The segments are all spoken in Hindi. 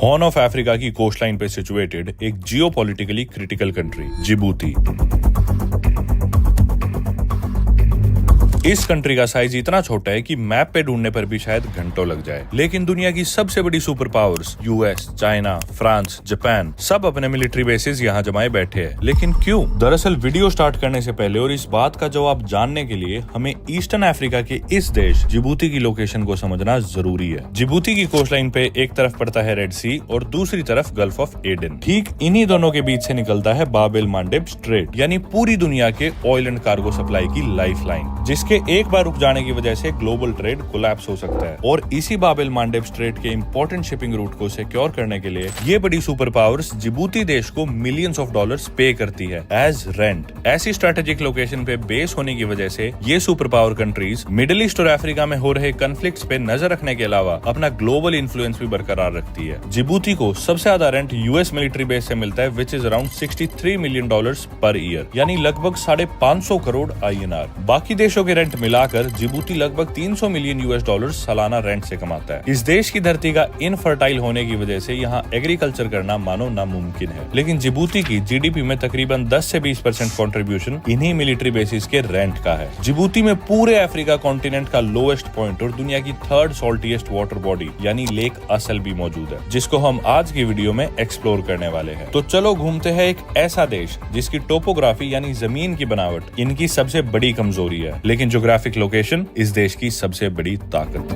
हॉर्न ऑफ अफ्रीका की कोस्टलाइन पे सिचुएटेड एक जियोपॉलिटिकली क्रिटिकल कंट्री जिबूती। इस कंट्री का साइज इतना छोटा है कि मैप पे ढूंढने पर भी शायद घंटों लग जाए, लेकिन दुनिया की सबसे बड़ी super powers US, China, France, Japan सब अपने मिलिट्री बेसिस यहाँ जमाए बैठे हैं। लेकिन क्यों? दरअसल वीडियो स्टार्ट करने से पहले और इस बात का जवाब जानने के लिए हमें ईस्टर्न अफ्रीका के इस देश जिबूती की लोकेशन को समझना जरूरी है। जिबूती की कोस्टलाइन पे एक तरफ पड़ता है रेड सी और दूसरी तरफ गल्फ ऑफ एडन। ठीक इन्हीं दोनों के बीच से निकलता है बाब एल मांडेब स्ट्रेट, यानी पूरी दुनिया के ऑयल एंड कार्गो सप्लाई की लाइफलाइन, जिसके एक बार रुक जाने की वजह से ग्लोबल ट्रेड कोलैप्स हो सकता है। और इसी बाब एल मांडेब स्ट्रेट के इंपॉर्टेंट शिपिंग रूट को सिक्योर करने के लिए ये बड़ी सुपर पावर्स जिबूती देश को मिलियंस ऑफ डॉलर्स पे करती है एज रेंट। ऐसी स्ट्रेटेजिक लोकेशन पे बेस होने की वजह से ये super power countries middle east और अफ्रीका में हो रहे कन्फ्लिक्ट्स पे नजर रखने के अलावा अपना ग्लोबल इन्फ्लुएंस भी बरकरार रखती है। जिबूती को सबसे ज्यादा रेंट यूएस मिलिट्री बेस से मिलता है, which is around $63 million per year, यानी लगभग 550 करोड़ INR। बाकी देशों के रेंट मिलाकर जिबूती लगभग $300 मिलियन सालाना रेंट से कमाता है। इस देश की धरती का इनफर्टाइल होने की वजह से यहाँ एग्रीकल्चर करना मानो नामुमकिन है, लेकिन जिबूती की जीडीपी में तकरीबन 10 से 20% कंट्रीब्यूशन इन्हीं मिलिट्री बेसिस के रेंट का है। जिबूती में पूरे अफ्रीका कॉन्टिनेंट का लोएस्ट पॉइंट और दुनिया की थर्ड सॉल्टीएस्ट वाटर बॉडी यानी लेक असल भी मौजूद है, जिसको हम आज की वीडियो में एक्सप्लोर करने वाले हैं। तो चलो घूमते हैं एक ऐसा देश जिसकी टोपोग्राफी यानी जमीन की बनावट इनकी सबसे बड़ी कमजोरी है, लेकिन ज्योग्राफिक लोकेशन इस देश की सबसे बड़ी ताकत।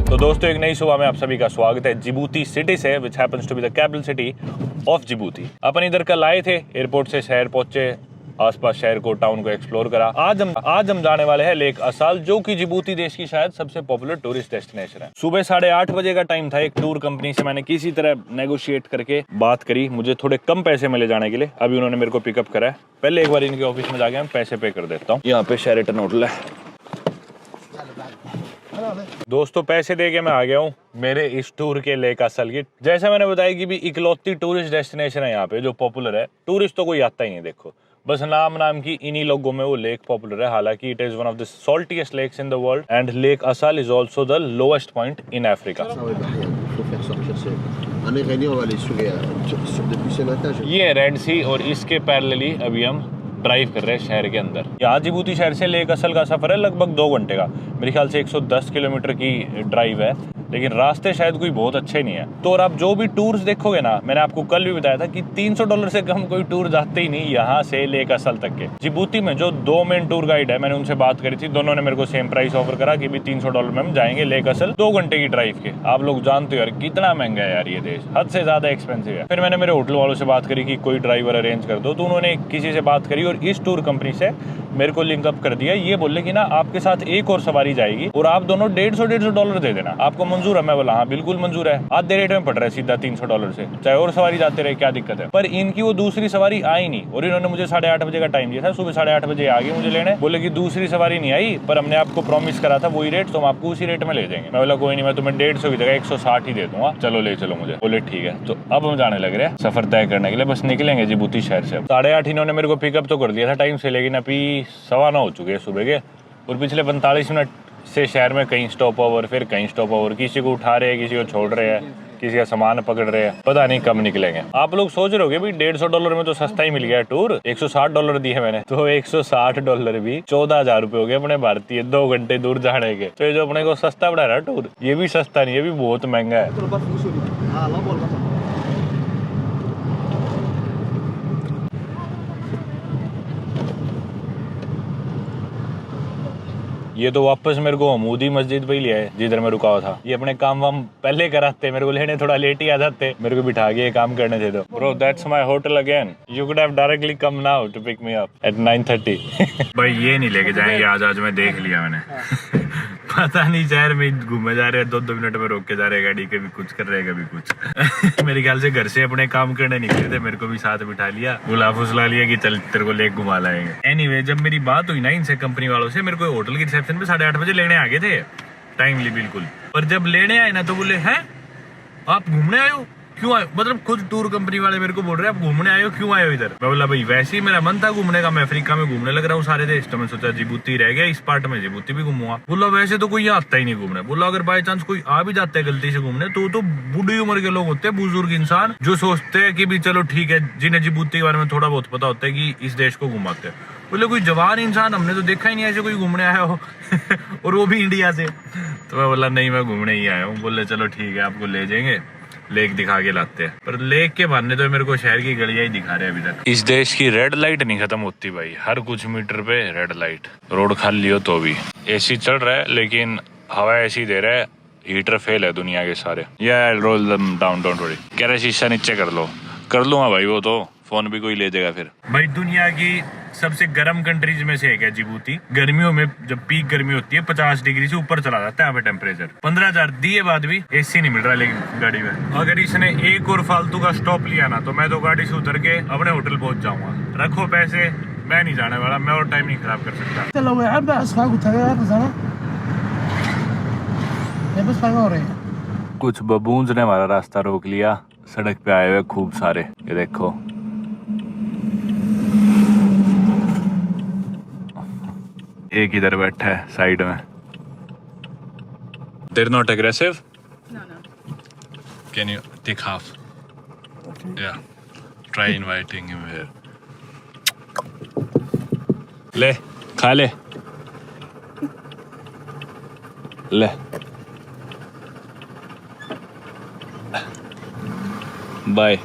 तो दोस्तों, एक नई सुबह में आप सभी का स्वागत है जिबूती सिटी से, which happens to be the capital city of Djibouti. अपन इधर कल आए थे, एयरपोर्ट से शहर पहुंचे, आसपास शहर को, टाउन को एक्सप्लोर करा। आज हम जाने वाले हैं लेक असाल, जो कि जिबूती देश की शायद सबसे पॉपुलर टूरिस्ट डेस्टिनेशन है। सुबह 8:30 बजे का टाइम था। एक टूर कंपनी से मैंने किसी तरह नेगोशिएट करके बात करी, मुझे थोड़े कम पैसे में ले जाने के लिए। अभी उन्होंने मेरे को पिकअप करा है। पहले एक बार इनके ऑफिस में जाके मैं पैसे पे कर देता हूँ। यहाँ पे शेरेटन होटल है। दोस्तों, पैसे दे के मैं आ गया हूँ मेरे इस टूर के लेक असल की। जैसे मैंने बताया कि भी इकलौती टूरिस्ट डेस्टिनेशन है यहाँ पे जो पॉपुलर है। टूरिस्ट तो कोई आता ही नहीं, देखो बस नाम की इन्हीं लोगों में वो लेक पॉपुलर है। हालांकि it is one of the saltiest lakes in the world and lake Assal is also the lowest point in Africa. ये रेड सी और इसके पैरेलली अभी हम ड्राइव कर रहे हैं शहर के अंदर। यहाँ जिबूती शहर से लेक असल का सफर है लगभग 2 घंटे का। मेरे ख्याल से 110 किलोमीटर की ड्राइव है, लेकिन रास्ते शायद कोई बहुत अच्छे नहीं है। तो और आप जो भी टूर्स देखोगे ना, मैंने आपको कल भी बताया था कि $300 से कम कोई टूर जाते ही नहीं यहाँ से लेक असल तक के। जिबूती में जो 2 मेन टूर गाइड है, मैंने उनसे बात करी थी, दोनों ने मेरे को सेम प्राइस ऑफर करा कि भी $300 में हम जाएंगे लेक असल 2 घंटे की ड्राइव के। आप लोग जानते हो यार कितना महंगा है यार ये देश, हद से ज्यादा एक्सपेंसिव है। फिर मैंने मेरे होटल वालों से बात करी कि कोई ड्राइवर अरेंज कर दो, तो उन्होंने किसी से बात करी और इस टूर कंपनी से मेरे को लिंक अप कर दिया। ये बोले कि ना आपके साथ एक और सवारी जाएगी और आप दोनों $150 दे देना। आपको मंजूर है? मैं बोला हाँ बिल्कुल मंजूर है। आधे रेट में पड़ रहा है सीधा $300 से, चाहे और सवारी जाते रहे, क्या दिक्कत है। पर इनकी वो दूसरी सवारी आई नहीं और इन्होंने मुझे 8:30 बजे का टाइम दिया था। सुबह 8:30 बजे आ गए मुझे लेने, बोले कि दूसरी सवारी नहीं आई, पर हमने आपको प्रॉमिस करा था वही रेट, तो हम आपको उसी रेट में ले जाएंगे। मैं बोला कोई नहीं, मैं तुम्हें 150 की जगह 160 ही दे दूंगा, चलो ले चलो मुझे। बोले ठीक है। तो अब हम जाने लग रहे हैं सफर तय करने के लिए, बस निकलेंगे जिबूती शहर से। 8:30 इन्होंने मेरे को पिकअप तो कर दिया था टाइम से, लेकिन अभी 9:15 हो चुके हैं सुबह के, और पिछले 45 मिनट से शहर में कहीं स्टॉप ओवर, फिर कहीं स्टॉप ओवर, किसी को उठा रहे हैं, किसी को छोड़ रहे हैं, किसी का सामान पकड़ रहे हैं, पता नहीं कब निकलेंगे। आप लोग सोच रहे होगे भी $150 में तो सस्ता ही मिल गया टूर। $160 दिए मैंने, तो $160 भी 14,000 रुपए हो गए अपने भारतीय 2 घंटे दूर जाने के। तो ये जो अपने को सस्ता पड़ा रहा टूर, ये भी सस्ता नहीं, ये भी बहुत महंगा है। ये तो वापस मेरे को हमूदी मस्जिद पे ही लिया है जिधर मैं रुका हुआ था। ये अपने काम वाम पहले कराते, मेरे को लेने थोड़ा लेट ही आ जाते, मेरे को बिठा के काम करने थे। तो bro that's my hotel again, you could have directly come now to pick me up at 9:30। भाई ये नहीं लेके जाएंगे आज मैं देख लिया मैंने। पता नहीं शहर में घूमे जा रहे हैं, 2-2 मिनट में रोक के जा रहे हैं गाड़ी, कभी कुछ कर रहे हैं कभी कुछ। मेरे ख्याल से घर से अपने काम करने निकले थे, मेरे को भी साथ बिठा लिया, बुला फुसला लिया कि चल तेरे को लेके घुमा लाएंगे। एनीवे, जब मेरी बात हुई ना इनसे कंपनी वालों से, मेरे को होटल की रिसेप्शन पे 8:30 बजे लेने आ गए थे टाइमली बिल्कुल। पर जब लेने आए ना तो बोले हैं आप घूमने आए हो, क्यों आए, मतलब खुद टूर कंपनी वाले मेरे को बोल रहे हैं आप घूमने आए हो, क्यों आए हो इधर। मैं बोला भाई वैसे ही मेरा मन था घूमने का, मैं अफ्रीका में घूमने लग रहा हूँ सारे देश, तो मैं सोचा जिबूती रह गया इस पार्ट में, जिबूती भी घूमूंगा। बोला वैसे तो कोई आता ही नहीं घूमने। बोला अगर बाई चांस कोई आ भी जाता है गलती से घूमने तो बूढ़ी उम्र के लोग होते हैं, बुजुर्ग इंसान जो सोचते हैं कि भी चलो ठीक है, जिन्हें जिबूती के बारे में थोड़ा बहुत पता होता है कि इस देश को घुमाते हैं। बोले कोई जवान इंसान हमने तो देखा ही नहीं ऐसे कोई घूमने आया हो और वो भी इंडिया से। तो मैं बोला नहीं मैं घूमने ही आया हूँ। बोले चलो ठीक है आपको ले जाएंगे, लेक दिखा के लाते हैं। पर लेक के बहाने तो मेरे को शहर की गलियां ही दिखा रहे हैं अभी तक। इस देश की रेड लाइट नहीं खत्म होती भाई, हर कुछ मीटर पे रेड लाइट। रोड खाली हो तो भी एसी चल रहा है, लेकिन हवा ऐसी दे रहा है, हीटर फेल है दुनिया के सारे। या role them down, don't worry. कह रहे शीशा नीचे कर लूंगा भाई, वो तो फोन भी कोई ले जाएगा फिर। भाई दुनिया की सबसे गर्म कंट्रीज में से एक है जिबूती। गर्मियों में जब पीक गर्मी होती है 50 डिग्री से ऊपर चला जाता है यहाँ पे टेम्परेचर। 15,000 दिए बाद भी एसी नहीं मिल रहा लेकिन गाड़ी में। अगर इसने एक और फालतू का स्टॉप लिया ना तो मैं तो गाड़ी से उतर के अपने होटल पहुंच जाऊंगा। रखो पैसे, मैं नहीं जाने वाला, मैं और टाइम नहीं खराब कर सकता। कुछ बबून्स ने हमारा रास्ता रोक लिया, सड़क पे आए हुए खूब सारे। ये देखो एक इधर बैठा है साइड में। They're not aggressive? No. Can you take half? Okay. Yeah. Try inviting him here. ले खा ले बाय।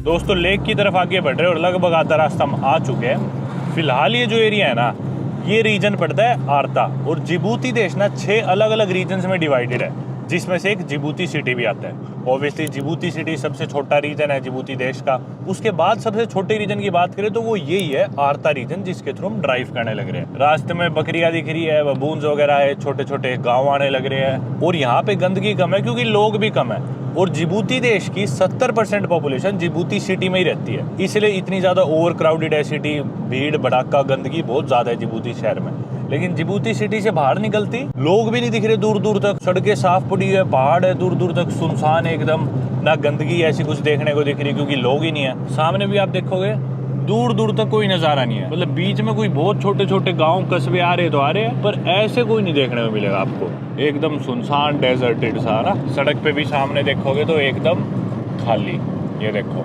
दोस्तों लेक की तरफ आगे बढ़ रहे हैं और लगभग आधा रास्ता हम आ चुके हैं। फिलहाल ये जो एरिया है ना, ये रीजन पड़ता है आर्ता। और जिबूती देश ना 6 अलग अलग रीजन में डिवाइडेड है, जिसमें से एक जिबूती सिटी भी आता है। ऑब्वियसली जिबूती सिटी सबसे छोटा रीजन है जिबूती देश का। उसके बाद सबसे छोटे रीजन की बात करें तो वो यही है आर्ता रीजन, जिसके थ्रू हम ड्राइव करने लग रहे हैं। रास्ते में बकरियां दिख रही है, बबून्स वगैरह है, छोटे छोटे गाँव आने लग रहे हैं। और यहाँ पे गंदगी कम है क्योंकि लोग भी कम है। और जिबूती देश की 70% पॉपुलेशन जिबूती सिटी में ही रहती है, इसलिए इतनी ज्यादा ओवर क्राउडेड है सिटी। भीड़ भड़ाका गंदगी बहुत ज्यादा है जिबूती शहर में। लेकिन जिबूती सिटी से बाहर निकलती लोग भी नहीं दिख रहे दूर दूर तक। सड़कें साफ पड़ी है, पहाड़ है दूर दूर तक, सुनसान है एकदम, ना गंदगी ऐसी कुछ देखने को दिख रही क्योंकि लोग ही नहीं है। सामने भी आप देखोगे दूर दूर तक कोई नजारा नहीं है। मतलब बीच में कोई बहुत छोटे छोटे गांव कस्बे आ रहे तो आ रहे हैं, पर ऐसे कोई नहीं देखने को मिलेगा आपको। एकदम सुनसान डेजर्टेड सा ना। सड़क पे भी सामने देखोगे तो एकदम खाली। ये देखो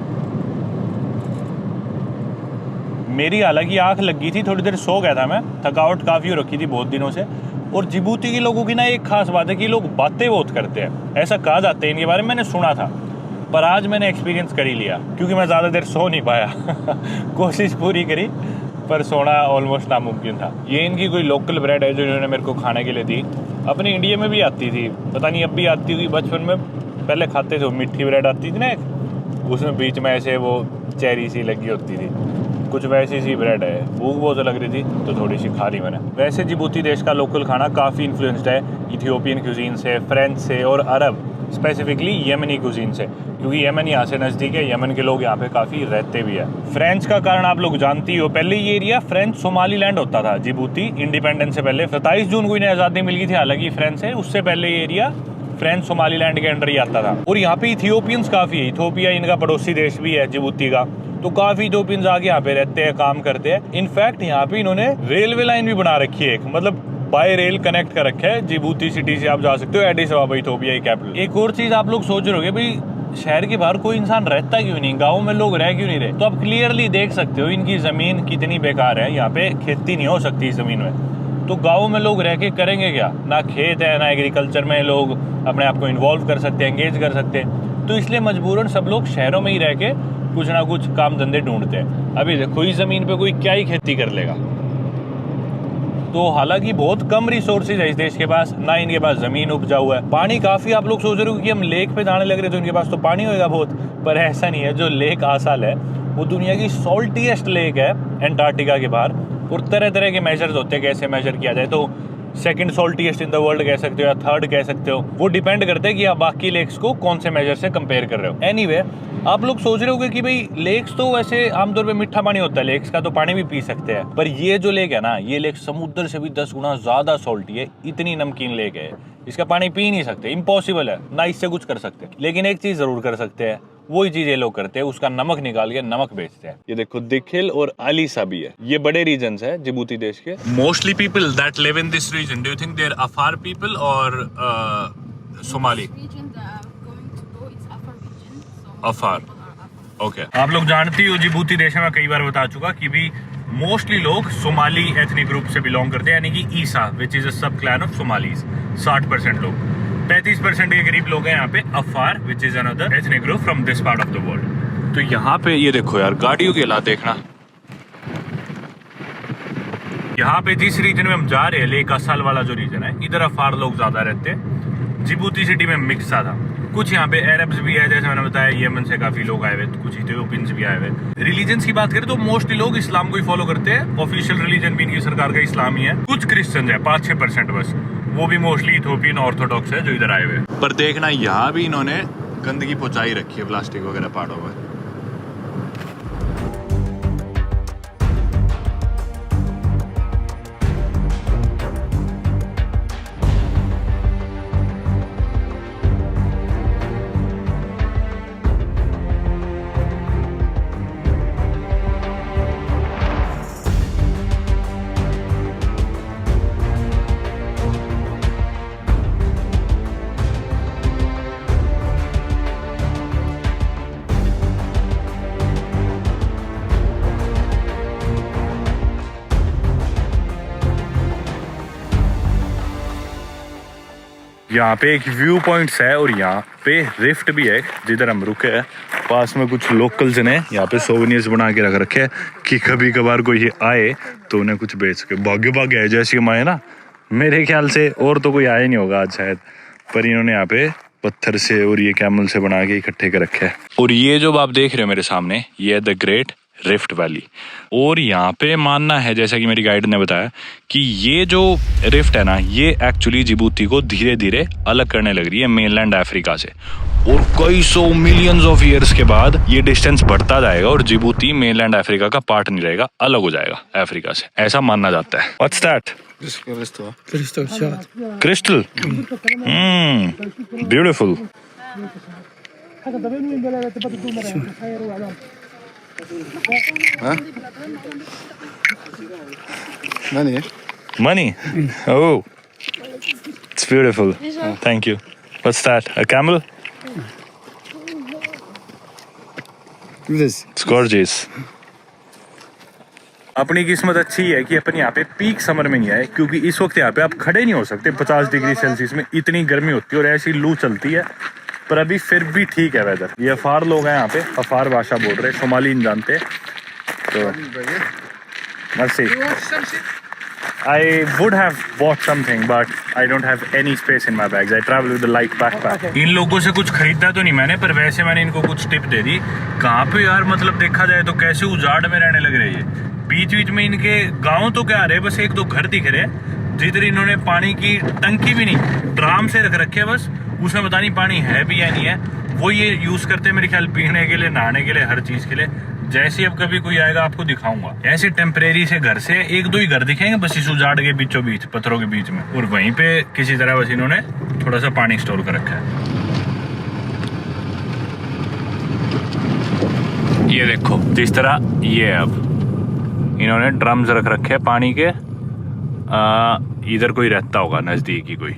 मेरी हालांकि आंख लगी थी, थोड़ी देर सो गया था मैं, थकावट काफी हो रखी थी बहुत दिनों से। और जिबूती के लोगों की ना एक खास बात है कि लोग बातें बहुत करते हैं, ऐसा कहा जाता है इनके बारे में, मैंने सुना था। पर आज मैंने एक्सपीरियंस कर ही लिया क्योंकि मैं ज़्यादा देर सो नहीं पाया कोशिश पूरी करी पर सोना ऑलमोस्ट नामुमकिन था। ये इनकी कोई लोकल ब्रेड है जो इन्होंने मेरे को खाने के लिए दी। अपने इंडिया में भी आती थी, पता नहीं अब भी आती हुई। बचपन में पहले खाते थे, मिट्टी ब्रेड आती थी ना एक, उसमें बीच में ऐसे वो चेरी सी लगी होती थी, कुछ वैसी सी ब्रेड है। भूख बहुत लग रही थी तो थोड़ी सी खा ली मैंने। वैसे जिबूती देश का लोकल खाना काफ़ी इन्फ्लुएंस्ड है इथियोपियन क्यूजीन से, फ्रेंच से और अरब स्पेसिफिकली यमनी कुजीन से, क्योंकि यमन यहाँ से नज़दीक है। यमन के लोग यहाँ पे काफ़ी रहते भी है। फ्रेंच का कारण आप लोग जानती हो, पहले ये एरिया फ्रेंच सोमालीलैंड होता था। जिबूती इंडिपेंडेंस से पहले 27 जून को इन्हें आज़ादी मिल गई थी हालांकि फ्रेंच से, उससे पहले ये एरिया फ्रेंच सोमालीलैंड के अंडर ही आता था। और यहाँ पे इथियोपियंस काफ़ी है। इथियोपिया इनका पड़ोसी देश भी है जिबूती का, तो काफ़ी इथियोपियंस आके यहाँ पे रहते हैं, काम करते हैं। इनफैक्ट यहाँ पे इन्होंने रेलवे लाइन भी बना रखी है, मतलब बाय रेल कनेक्ट कर रखा है। जिबूती सिटी से आप जा सकते हो एडिस अबाबा, इथियोपिया की कैपिटल। एक और चीज़ आप लोग सोच रहे होंगे भाई शहर के बाहर कोई इंसान रहता क्यों नहीं, गाँव में लोग रह क्यों नहीं रहे, तो आप क्लियरली देख सकते हो इनकी ज़मीन कितनी बेकार है। यहाँ पे खेती नहीं हो सकती इस ज़मीन में, तो गाँव में लोग रह के करेंगे क्या? ना खेत है, ना एग्रीकल्चर में लोग अपने आप को इन्वॉल्व कर सकते हैं, एंगेज कर सकते हैं। तो इसलिए मजबूरन सब लोग शहरों में ही रह के कुछ ना कुछ काम धंधे ढूंढते हैं। अभी देखो इस ज़मीन पे कोई क्या ही खेती कर लेगा। तो हालांकि बहुत कम रिसोर्सेज है इस देश के पास, ना इनके पास जमीन उपजाऊ है। पानी काफी, आप लोग सोच रहे हो कि हम लेक पे जाने लग रहे तो इनके पास तो पानी होगा बहुत, पर ऐसा नहीं है। जो लेक आसाल है वो दुनिया की सॉल्टीएस्ट लेक है एंटार्क्टिका के बाहर, और तरह तरह के मेजर्स होते हैं कैसे मेजर किया जाए, तो सेकंड सॉल्टीएस्ट इन द वर्ल्ड कह सकते हो या थर्ड कह सकते हो, वो डिपेंड करता है कि आप बाकी लेक्स को कौन से मेजर से कंपेयर कर रहे हो। एनीवे, आप लोग सोच रहे होगे कि भाई लेक्स तो वैसे आमतौर पे मीठा पानी होता है, लेक्स का तो पानी भी पी सकते हैं, पर ये जो लेक है ना, ये लेक समुद्र से भी 10 गुना ज्यादा सॉल्टी है। इतनी नमकीन लेक है, इसका पानी पी नहीं सकते, इम्पॉसिबल है, ना इससे कुछ कर सकते। लेकिन एक चीज जरूर कर सकते हैं, वही चीज ये लोग करते हैं, उसका नमक निकाल के नमक बेचते हैं। ये देखो, दिखिल और आलीसा भी है, ये बड़े रीजन्स है जिबूती देश के। Mostly people that live in this region, do you think they are Afar people और सोमाली? Afar, okay. आप लोग जानती हो जिबूती देश में, मैं कई बार बता चुका कि भी मोस्टली लोग सोमाली एथनिक ग्रुप से बिलोंग करते हैं, यानी कि ईसा विच इज अ सब क्लैन ऑफ सोमालीज। 60% लोग, 35% के करीब लोग हैं यहाँ पे Afar which is another ethnic group from this part of the world. तो यहाँ पे ये देखो यार, गाड़ियों के हालात देखना। यहाँ पे जिस रीजन में हम जा रहे हैं, लेक आसाल वाला जो रीजन है, इधर अफार लोग ज्यादा रहते हैं। जिबूती सिटी में मिक्स था, कुछ यहाँ पे अरब्स भी है, जैसे मैंने बताया, यमन से काफी लोग आए हुए, कुछ इथियोपियंस भी आए हुए। रिलीजन्स की बात करें तो मोस्टली लोग इस्लाम को ही फॉलो करते हैं, ऑफिशियल रिलीजन भी इनकी सरकार का इस्लाम ही है। कुछ क्रिश्चियंस है, 5-6% बस, वो भी मोस्टली इथियोपियन ऑर्थोडॉक्स है जो इधर आए हुए। पर देखना, यहाँ भी इन्होंने गंदगी पहुंचाई रखी है, प्लास्टिक वगैरह पहाड़ों में। यहाँ पे एक व्यू पॉइंट्स है और यहाँ पे रिफ्ट भी है जिधर हम रुके हैं। पास में कुछ लोकल्स ने यहाँ पे सोवेनियर्स बना के रख रखे हैं कि कभी कभार कोई आए तो उन्हें कुछ बेच सके। भाग्य भाग्य है जैसे हम आए ना, मेरे ख्याल से और तो कोई आया नहीं होगा आज शायद, पर इन्होंने यहाँ पे पत्थर से और ये कैमल से बना के इकट्ठे कर रखे हैं। और ये जो आप देख रहे हो मेरे सामने, ये है द ग्रेट रिफ्ट वैली। और यहाँ पे मानना है, जैसा कि मेरी गाइड ने बताया, कि ये जो रिफ्ट है ना, ये एक्चुअली जिबूती को धीरे धीरे अलग करने लग रही है मेनलैंड अफ्रीका से, और कई सौ मिलियंस ऑफ ईयर्स के बाद ये डिस्टेंस बढ़ता जाएगा और जिबूती मेनलैंड अफ्रीका का पार्ट नहीं रहेगा, अलग हो जाएगा अफ्रीका से, ऐसा मानना जाता है। What's that? Crystal. Beautiful. Money? Oh, it's beautiful. Oh, thank you. What's that? A camel? It's gorgeous. अपनी किस्मत अच्छी है कि अपन यहाँ पे पीक समर में नहीं आए, क्योंकि इस वक्त यहाँ पे आप खड़े नहीं हो सकते। 50 डिग्री सेल्सियस में इतनी गर्मी होती है और ऐसी लू चलती है, पर अभी फिर भी ठीक है वेदर। ये अफार लोग हैं यहाँ पे, अफार भाषा बोल रहे, सोमाली नहीं जानते। तो mercy, I would have bought something, but I don't have any space in my bags. I travel with a light backpack. इन लोगों से कुछ खरीदा तो नहीं मैंने, पर वैसे मैंने इनको कुछ टिप दे दी। कहाँ पे यार, मतलब देखा जाए तो कैसे उजाड़ में रहने लग रही है। बीच बीच में इनके गांव तो क्या रहे, बस 1-2 घर दिख रहे, जिधर इन्होंने पानी की टंकी भी नहीं, ड्राम से रख रखे बस, उसमें पता नहीं पानी है भी या नहीं है। वो ये यूज करते हैं मेरे ख्याल, पीने के लिए, नहाने के लिए, हर चीज के लिए। जैसे अब कभी कोई आएगा आपको दिखाऊंगा। ऐसे टेम्परेरी से घर से 1-2 ही घर दिखेंगे बस इस उजाड़ के बीचों बीच, पत्थरों के बीच में, और वहीं पे किसी तरह बस इन्होंने थोड़ा सा पानी स्टोर कर रखा है। ये देखो जिस तरह ये है, अब इन्होंने ड्रम्स रख रखे हैं पानी के। इधर कोई रहता होगा नजदीक ही कोई,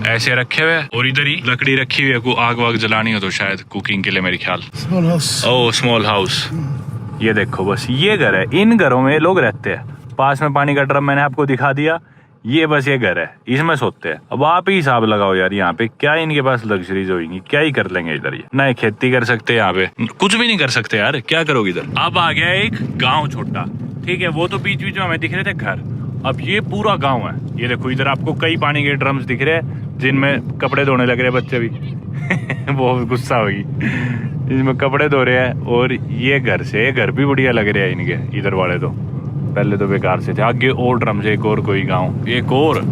ऐसे रखे हुए, और इधर ही लकड़ी रखी हुई है, को आग वाग जलानी हो तो शायद कुकिंग के लिए मेरे ख्याल। ओह, स्मॉल हाउस। ये देखो बस ये घर है, इन घरों में लोग रहते हैं। पास में पानी का ड्रम मैंने आपको दिखा दिया, ये बस ये घर है, इसमें सोते हैं। अब आप ही हिसाब लगाओ यार, यहाँ पे क्या इनके पास लग्जरीज होगी, क्या ही कर लेंगे इधर। ये ना खेती कर सकते, यहाँ पे कुछ भी नहीं कर सकते यार, क्या करोगे इधर। अब आ गया एक गाँव छोटा, ठीक है, वो तो बीच बीच में हमें दिख रहे थे घर। अब ये पूरा गांव है। ये देखो इधर आपको कई पानी के ड्रम्स दिख रहे हैं जिनमें कपड़े धोने लग रहे हैं बच्चे भी। वो गुस्सा होगी, इसमें कपड़े धो रहे हैं। और ये घर भी बढ़िया लग रहे हैं इनके, इधर वाले तो पहले तो बेकार से थे। आगे और ड्रम्स, एक और कोई गाँव, एक और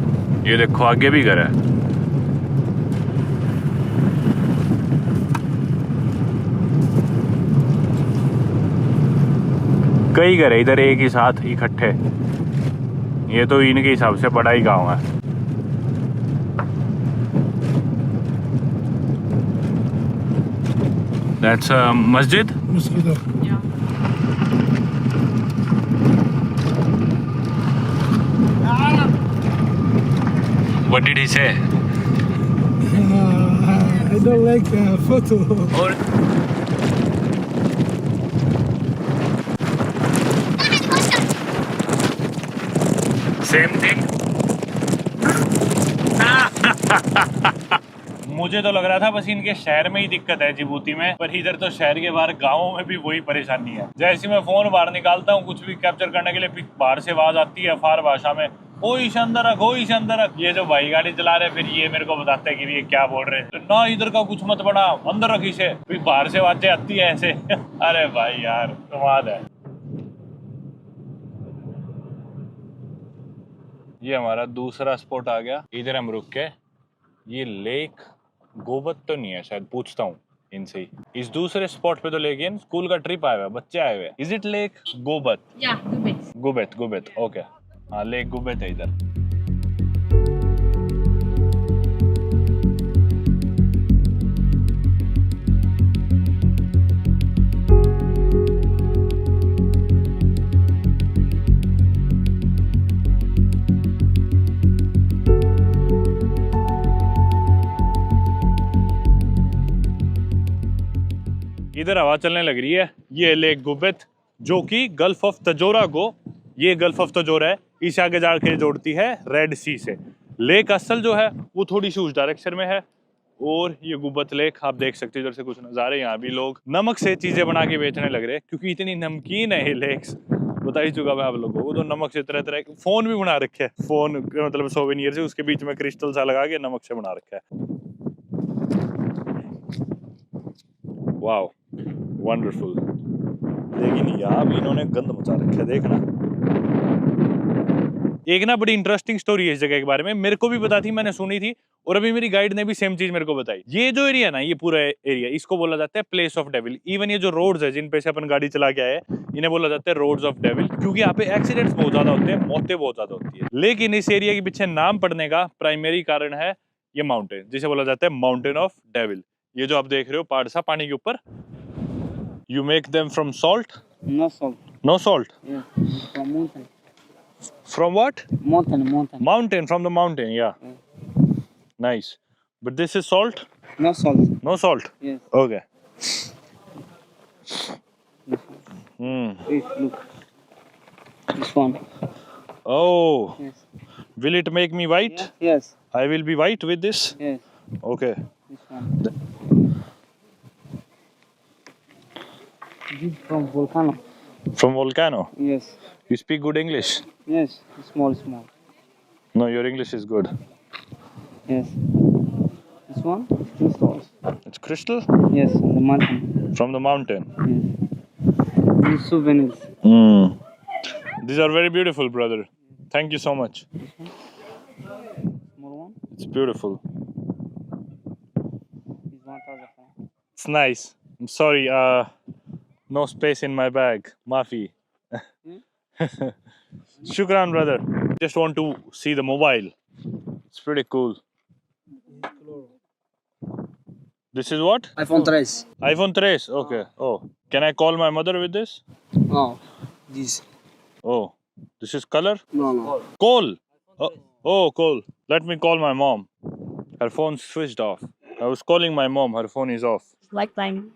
ये देखो आगे भी घर है। कई घर है इधर एक ही साथ इकट्ठे। ये तो इनके हिसाब से बड़ा ही गांव है। That's a masjid? Mosquito. Yeah. What did he say? I don't like photo. और सेम थिंग। मुझे तो लग रहा था बस इनके शहर में ही दिक्कत है जिबूती में, पर इधर तो शहर के बाहर गाँवों में भी वही परेशानी है। जैसे मैं फोन बाहर निकालता हूँ कुछ भी कैप्चर करने के लिए, बाहर से आवाज आती है फार भाषा में, ओ इसे अंदर रख, ओ इसे अंदर रख। ये जो भाई गाड़ी चला रहे फिर ये मेरे को बताते हैं कि ये क्या बोल रहे हैं, तो ना इधर का कुछ मत बना, अंदर रख इसे। फिर बाहर से आवाजें आती है ऐसे। अरे भाई यार कमाल है। ये हमारा दूसरा स्पॉट आ गया, इधर हम रुक के। ये लेक गोबत तो नहीं है शायद, पूछता हूँ इनसे ही। इस दूसरे स्पॉट पे तो लेकिन स्कूल का ट्रिप आया हुआ है, बच्चे आए हुए हैं। Is it lake Ghoubet? Yeah, Gubet. Ghoubet okay. हाँ लेक गुबेत है इधर। इधर हवा चलने लग रही है। ये लेक गुबेत जो कि गल्फ ऑफ तजोरा को, ये गल्फ ऑफ तजोरा है, इस आगे जाके जोड़ती है रेड सी से। लेक असल जो है वो थोड़ी सी उस डायरेक्शन में है। और ये गुबत लेक आप देख सकते हो, इधर से कुछ नज़ारे। यहाँ भी लोग नमक से चीजें बना के बेचने लग रहे हैं क्योंकि इतनी नमकीन है ये लेक्स। बता ही चुका मैं आप लोगों को, तो नमक से तरह तरह के फोन भी बना रखे है। फोन मतलब सोवेनियर से उसके बीच में क्रिस्टल सा लगा के नमक से बना रखा है। Wow wonderful. लेकिन यहाँ भी इन्होंने गंद मचा रखा है, देखना। एक ना बड़ी इंटरेस्टिंग स्टोरी है इस जगह के बारे में, मेरे को भी पता थी, मैंने सुनी थी, और अभी मेरी गाइड ने भी सेम चीज मेरे को बताई। ये जो एरिया ना, ये पूरा एरिया, इसको बोला जाता है प्लेस ऑफ डेविल। इवन ये जो रोड्स है जिन पे से अपन गाड़ी चला के आए, इन्हें बोला जाता है रोड्स ऑफ डेविल, क्योंकि यहाँ पे एक्सीडेंट्स बहुत ज्यादा होते हैं, मौतें बहुत ज्यादा होती है। लेकिन इस एरिया के पीछे नाम पड़ने का प्राइमरी कारण है ये माउंटेन, जिसे बोला जाता है माउंटेन ऑफ डेविल। ये जो आप देख रहे हो पहाड़ सा पानी के ऊपर, you make them from salt? No salt. No salt? Yeah, from mountain. From what? Mountain. Mountain, from the mountain, yeah. Nice. But this is salt? No salt. No salt? Yes. Okay. Wait, look. This one. Oh, Yes. will it make me white? Yes. I will be white with this? Yes. Okay. This one. This is from volcano. From volcano? Yes. You speak good English? Yes. Small. No, your English is good. Yes. This one. Crystals. It's crystal? Yes. On the mountain. From the mountain. Yes. These souvenirs. These are very beautiful, brother. Thank you so much. Small one. It's beautiful. This 1,000. It's nice. I'm sorry, no space in my bag. Maafi. Shukran, brother. Just want to see the mobile. It's pretty cool. This is what? iPhone 3. iPhone 3. Okay. Oh, can I call my mother with this? No. This. Oh, this is color? No. Call. Oh, call. Let me call my mom. Her phone's switched off. I was calling my mom. Her phone is off. Lifetime.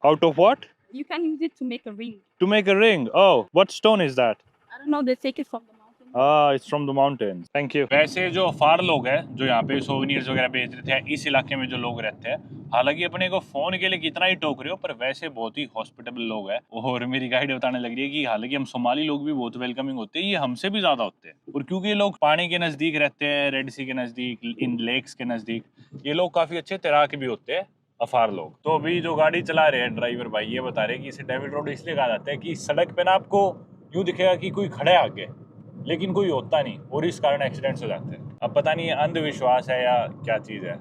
Out of what? You can use it to make a ring. To make a ring. Oh, what stone is that? I don't know. They take it from the mountain it's from the mountains. Thank you. वैसे जो अफार लोग हैं जो यहाँ पे सोवेनियर्स वगैरह बेच रहे थे, इस इलाके में जो लोग रहते हैं, हालांकि अपने को फोन के लिए कितना ही टोक रहे हो, पर वैसे बहुत ही हॉस्पिटेबल लोग हैं। और मेरी गाइड बताने लग रही है कि हालांकि हम सोमाली लोग भी बहुत वेलकमिंग होते हैं, ये हमसे भी ज्यादा होते हैं। और क्योंकि ये लोग पानी के नजदीक रहते हैं, रेड सी के नजदीक, इन लेक्स के नजदीक, ये लोग काफी अच्छे तैराक भी होते हैं, अफार लोग। तो अभी जो गाड़ी चला रहे हैं ड्राइवर भाई, ये बता रहे हैं कि इसे डेविड रोड इसलिए कहा जाता है कि सड़क पे ना आपको यूं दिखेगा कि कोई खड़ा है आगे, लेकिन कोई होता नहीं, और इस कारण एक्सीडेंट्स हो जाते हैं। अब पता नहीं ये अंधविश्वास है या क्या चीज है,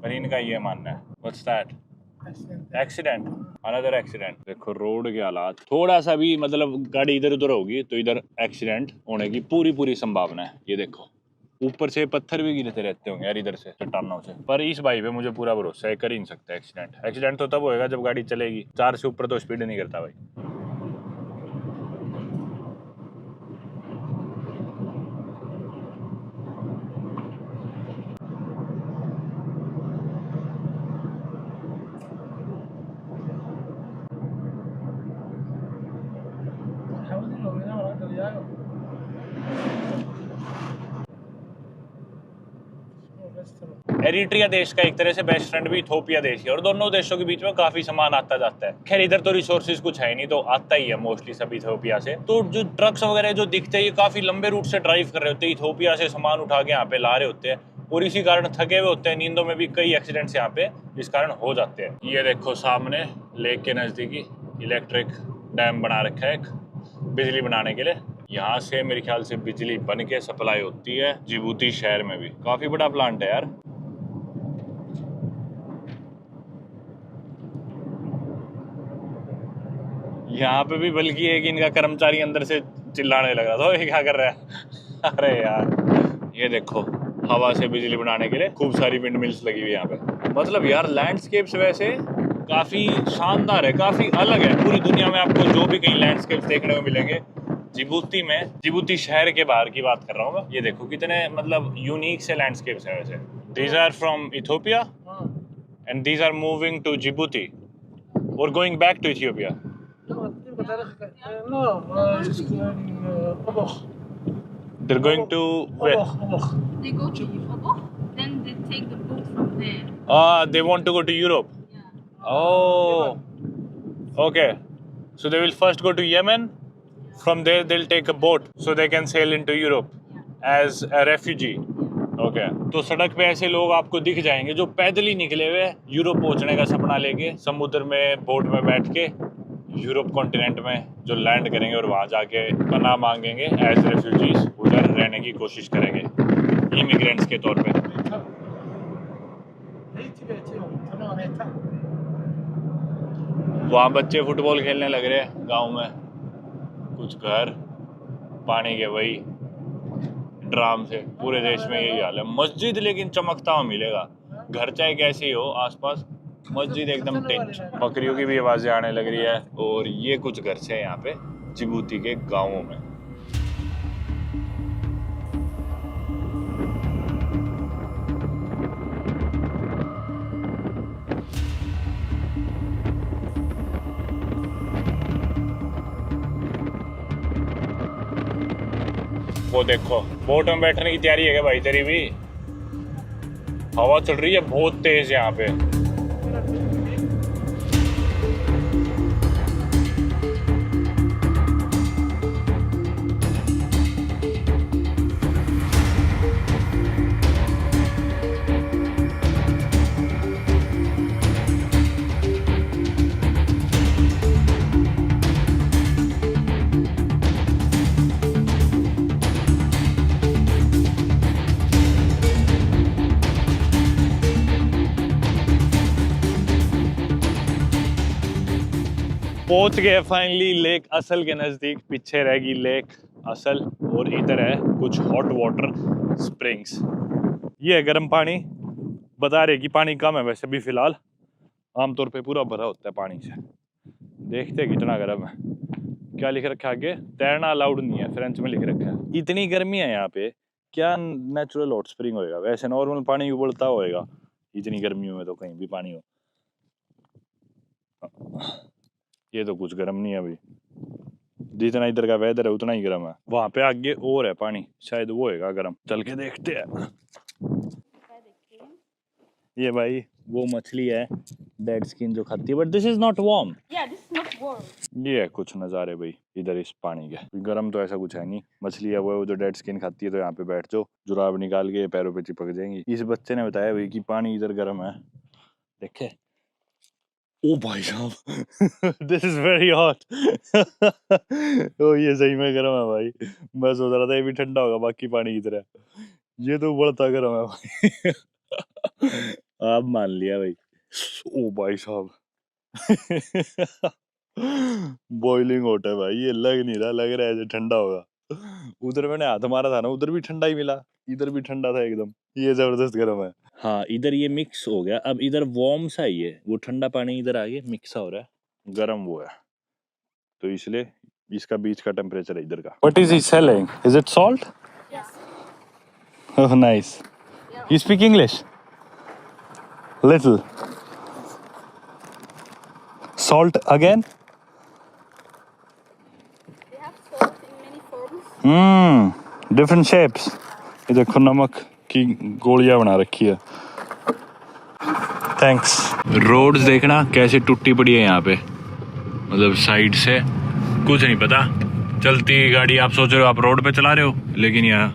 पर इनका ये मानना है। What's that? Accident, another accident. देखो रोड के हालात, थोड़ा सा भी मतलब गाड़ी इधर उधर होगी तो इधर एक्सीडेंट होने की पूरी पूरी संभावना है। ये देखो ऊपर से पत्थर भी गिरते रहते होंगे यार इधर से, चट्टानों से। पर इस भाई पे मुझे पूरा भरोसा है, कर ही नहीं सकता एक्सीडेंट। एक्सीडेंट तो तब होएगा जब गाड़ी चलेगी, 4 से ऊपर तो स्पीड नहीं करता भाई। एरिट्रिया देश का एक तरह से बेस्ट फ्रेंड भी इथोपिया देश है, और दोनों देशों के बीच में काफी सामान आता जाता है। खैर इधर तो रिसोर्सेज कुछ है नहीं, तो आता ही है मोस्टली सब इथोपिया से। तो जो ट्रक्स वगैरह जो दिखते हैं, ये काफी लंबे रूट से ड्राइव कर रहे होते हैं, इथोपिया से सामान उठा के यहाँ पे ला रहे होते हैं, और इसी कारण थके हुए होते हैं, नींदों में भी कई एक्सीडेंट्स यहाँ पे इस कारण हो जाते हैं। ये देखो सामने लेक के नजदीकी इलेक्ट्रिक डैम बना रखा है एक, बिजली बनाने के लिए। यहाँ से मेरे ख्याल से बिजली बन के सप्लाई होती है जिबूती शहर में भी। काफी बड़ा प्लांट है यार। यहाँ पे भी बल्कि एक इनका कर्मचारी अंदर से चिल्लाने लग रहा था, ये क्या कर रहा है। अरे यार ये देखो, हवा से बिजली बनाने के लिए खूब सारी विंड मिल्स लगी हुई यहाँ पे। मतलब यार लैंडस्केप्स वैसे काफी शानदार है, काफी अलग है। पूरी दुनिया में आपको जो भी कहीं लैंडस्केप्स देखने को मिलेंगे, जिबूती में, जिबूती शहर के बाहर की बात कर रहा हूँ मैं। ये देखो कितने मतलब यूनिक से लैंडस्केप्स है वैसे। These are from Ethiopia and these are moving to Djibouti और going back to Ethiopia. No, it's Oboch. They're going to where? Oboch. They go to Oboch, then they take the boat from there. They want to go to Europe. Yeah. Oh, okay. So they will first go to Yemen. From there, they'll take a boat so they can sail into Europe as a refugee. Okay. तो सड़क पे ऐसे लोग आपको दिख जाएंगे जो पैदल ही निकले हुए यूरोप पहुंचने का सपना लेके, समुद्र में बोट में बैठ के यूरोप कॉन्टिनेंट में जो लैंड करेंगे और वहाँ जाके पनाह मांगेंगे एज रेफ्यूजीज, उधर रहने की कोशिश करेंगे इमिग्रेंट्स के तौर पे। वहाँ बच्चे फुटबॉल खेलने लग रहे हैं गांव में, कुछ घर पानी के वही ड्राम से। पूरे देश में यही हाल है। मस्जिद लेकिन चमकता हुआ मिलेगा, घर चाहे कैसी हो आसपास, मस्जिद एकदम टेंट। बकरियों की भी आवाजें आने लग रही है। और ये कुछ घर से यहाँ पे जिबूती के गांवों में। वो देखो बोट में बैठने की तैयारी है क्या भाई तेरी भी? हवा चल रही है बहुत तेज यहाँ पे। पहुंच गए फाइनली लेक असल के नजदीक। पीछे रहेगी लेक असल और इधर है कुछ हॉट वाटर स्प्रिंग्स। ये है गर्म पानी। बता रहे कि पानी कम है वैसे भी फिलहाल, आमतौर पे पूरा भरा होता है पानी से। देखते हैं कितना गर्म है। क्या लिख रखा है आगे? तैरना अलाउड नहीं है, फ्रेंच में लिख रखा है। इतनी गर्मी है यहाँ पे, क्या नेचुरल हॉट स्प्रिंग होएगा? वैसे नॉर्मल पानी उबलता होएगा इतनी गर्मियों में, तो कहीं भी पानी हो। ये तो कुछ गर्म नहीं है अभी। जितना इधर का वेदर है उतना ही गर्म है। वहां पे आगे और है पानी, शायद वो होगा गर्म, चल के देखते हैं। ये भाई वो मछली है डेड स्किन जो खाती है, but this is not warm. Yeah, this is not warm. ये है कुछ नज़ारे भाई इधर इस पानी के। गर्म तो ऐसा कुछ है नहीं, मछली है वो जो डेड स्किन खाती है। तो यहाँ पे बैठ जाओ, जुराब निकाल के पैरों पे चिपक जाएंगी। इस बच्चे ने बताया भाई कि पानी इधर गर्म है, देखे। ओ भाई साहब दिस इज वेरी हॉट। ओ ये सही में गर्म है भाई। मैं सोच रहा था ये भी ठंडा होगा बाकी पानी की तरह, ये तो बढ़ता गर्म है भाई। आप मान लिया भाई। ओ भाई साहब बॉइलिंग हॉट है भाई, ये लग नहीं रहा, लग रहा है जैसे ठंडा होगा। उधर मैंने हाथ मारा था ना, उधर भी ठंडा ही मिला, इधर भी ठंडा था एकदम। ये जबरदस्त गर्म है। हाँ इधर ये मिक्स हो गया, अब इधर वार्म सा ही है, वो ठंडा पानी इधर आगे मिक्स हो रहा है, गर्म वो है, तो इसलिए इसका बीच का टेम्परेचर है इधर का। What is he selling? Is it salt? Yes. Oh nice. You speak English? Little. Salt again? They have salt in many forms. Different shapes. ये देखो नमक की गोलियां बना रखी है। थैंक्स। रोड्स देखना कैसे टूटी पड़ी है यहाँ पे, मतलब साइड से कुछ नहीं पता। चलती गाड़ी आप सोच रहे हो आप रोड पे चला रहे हो, लेकिन यहाँ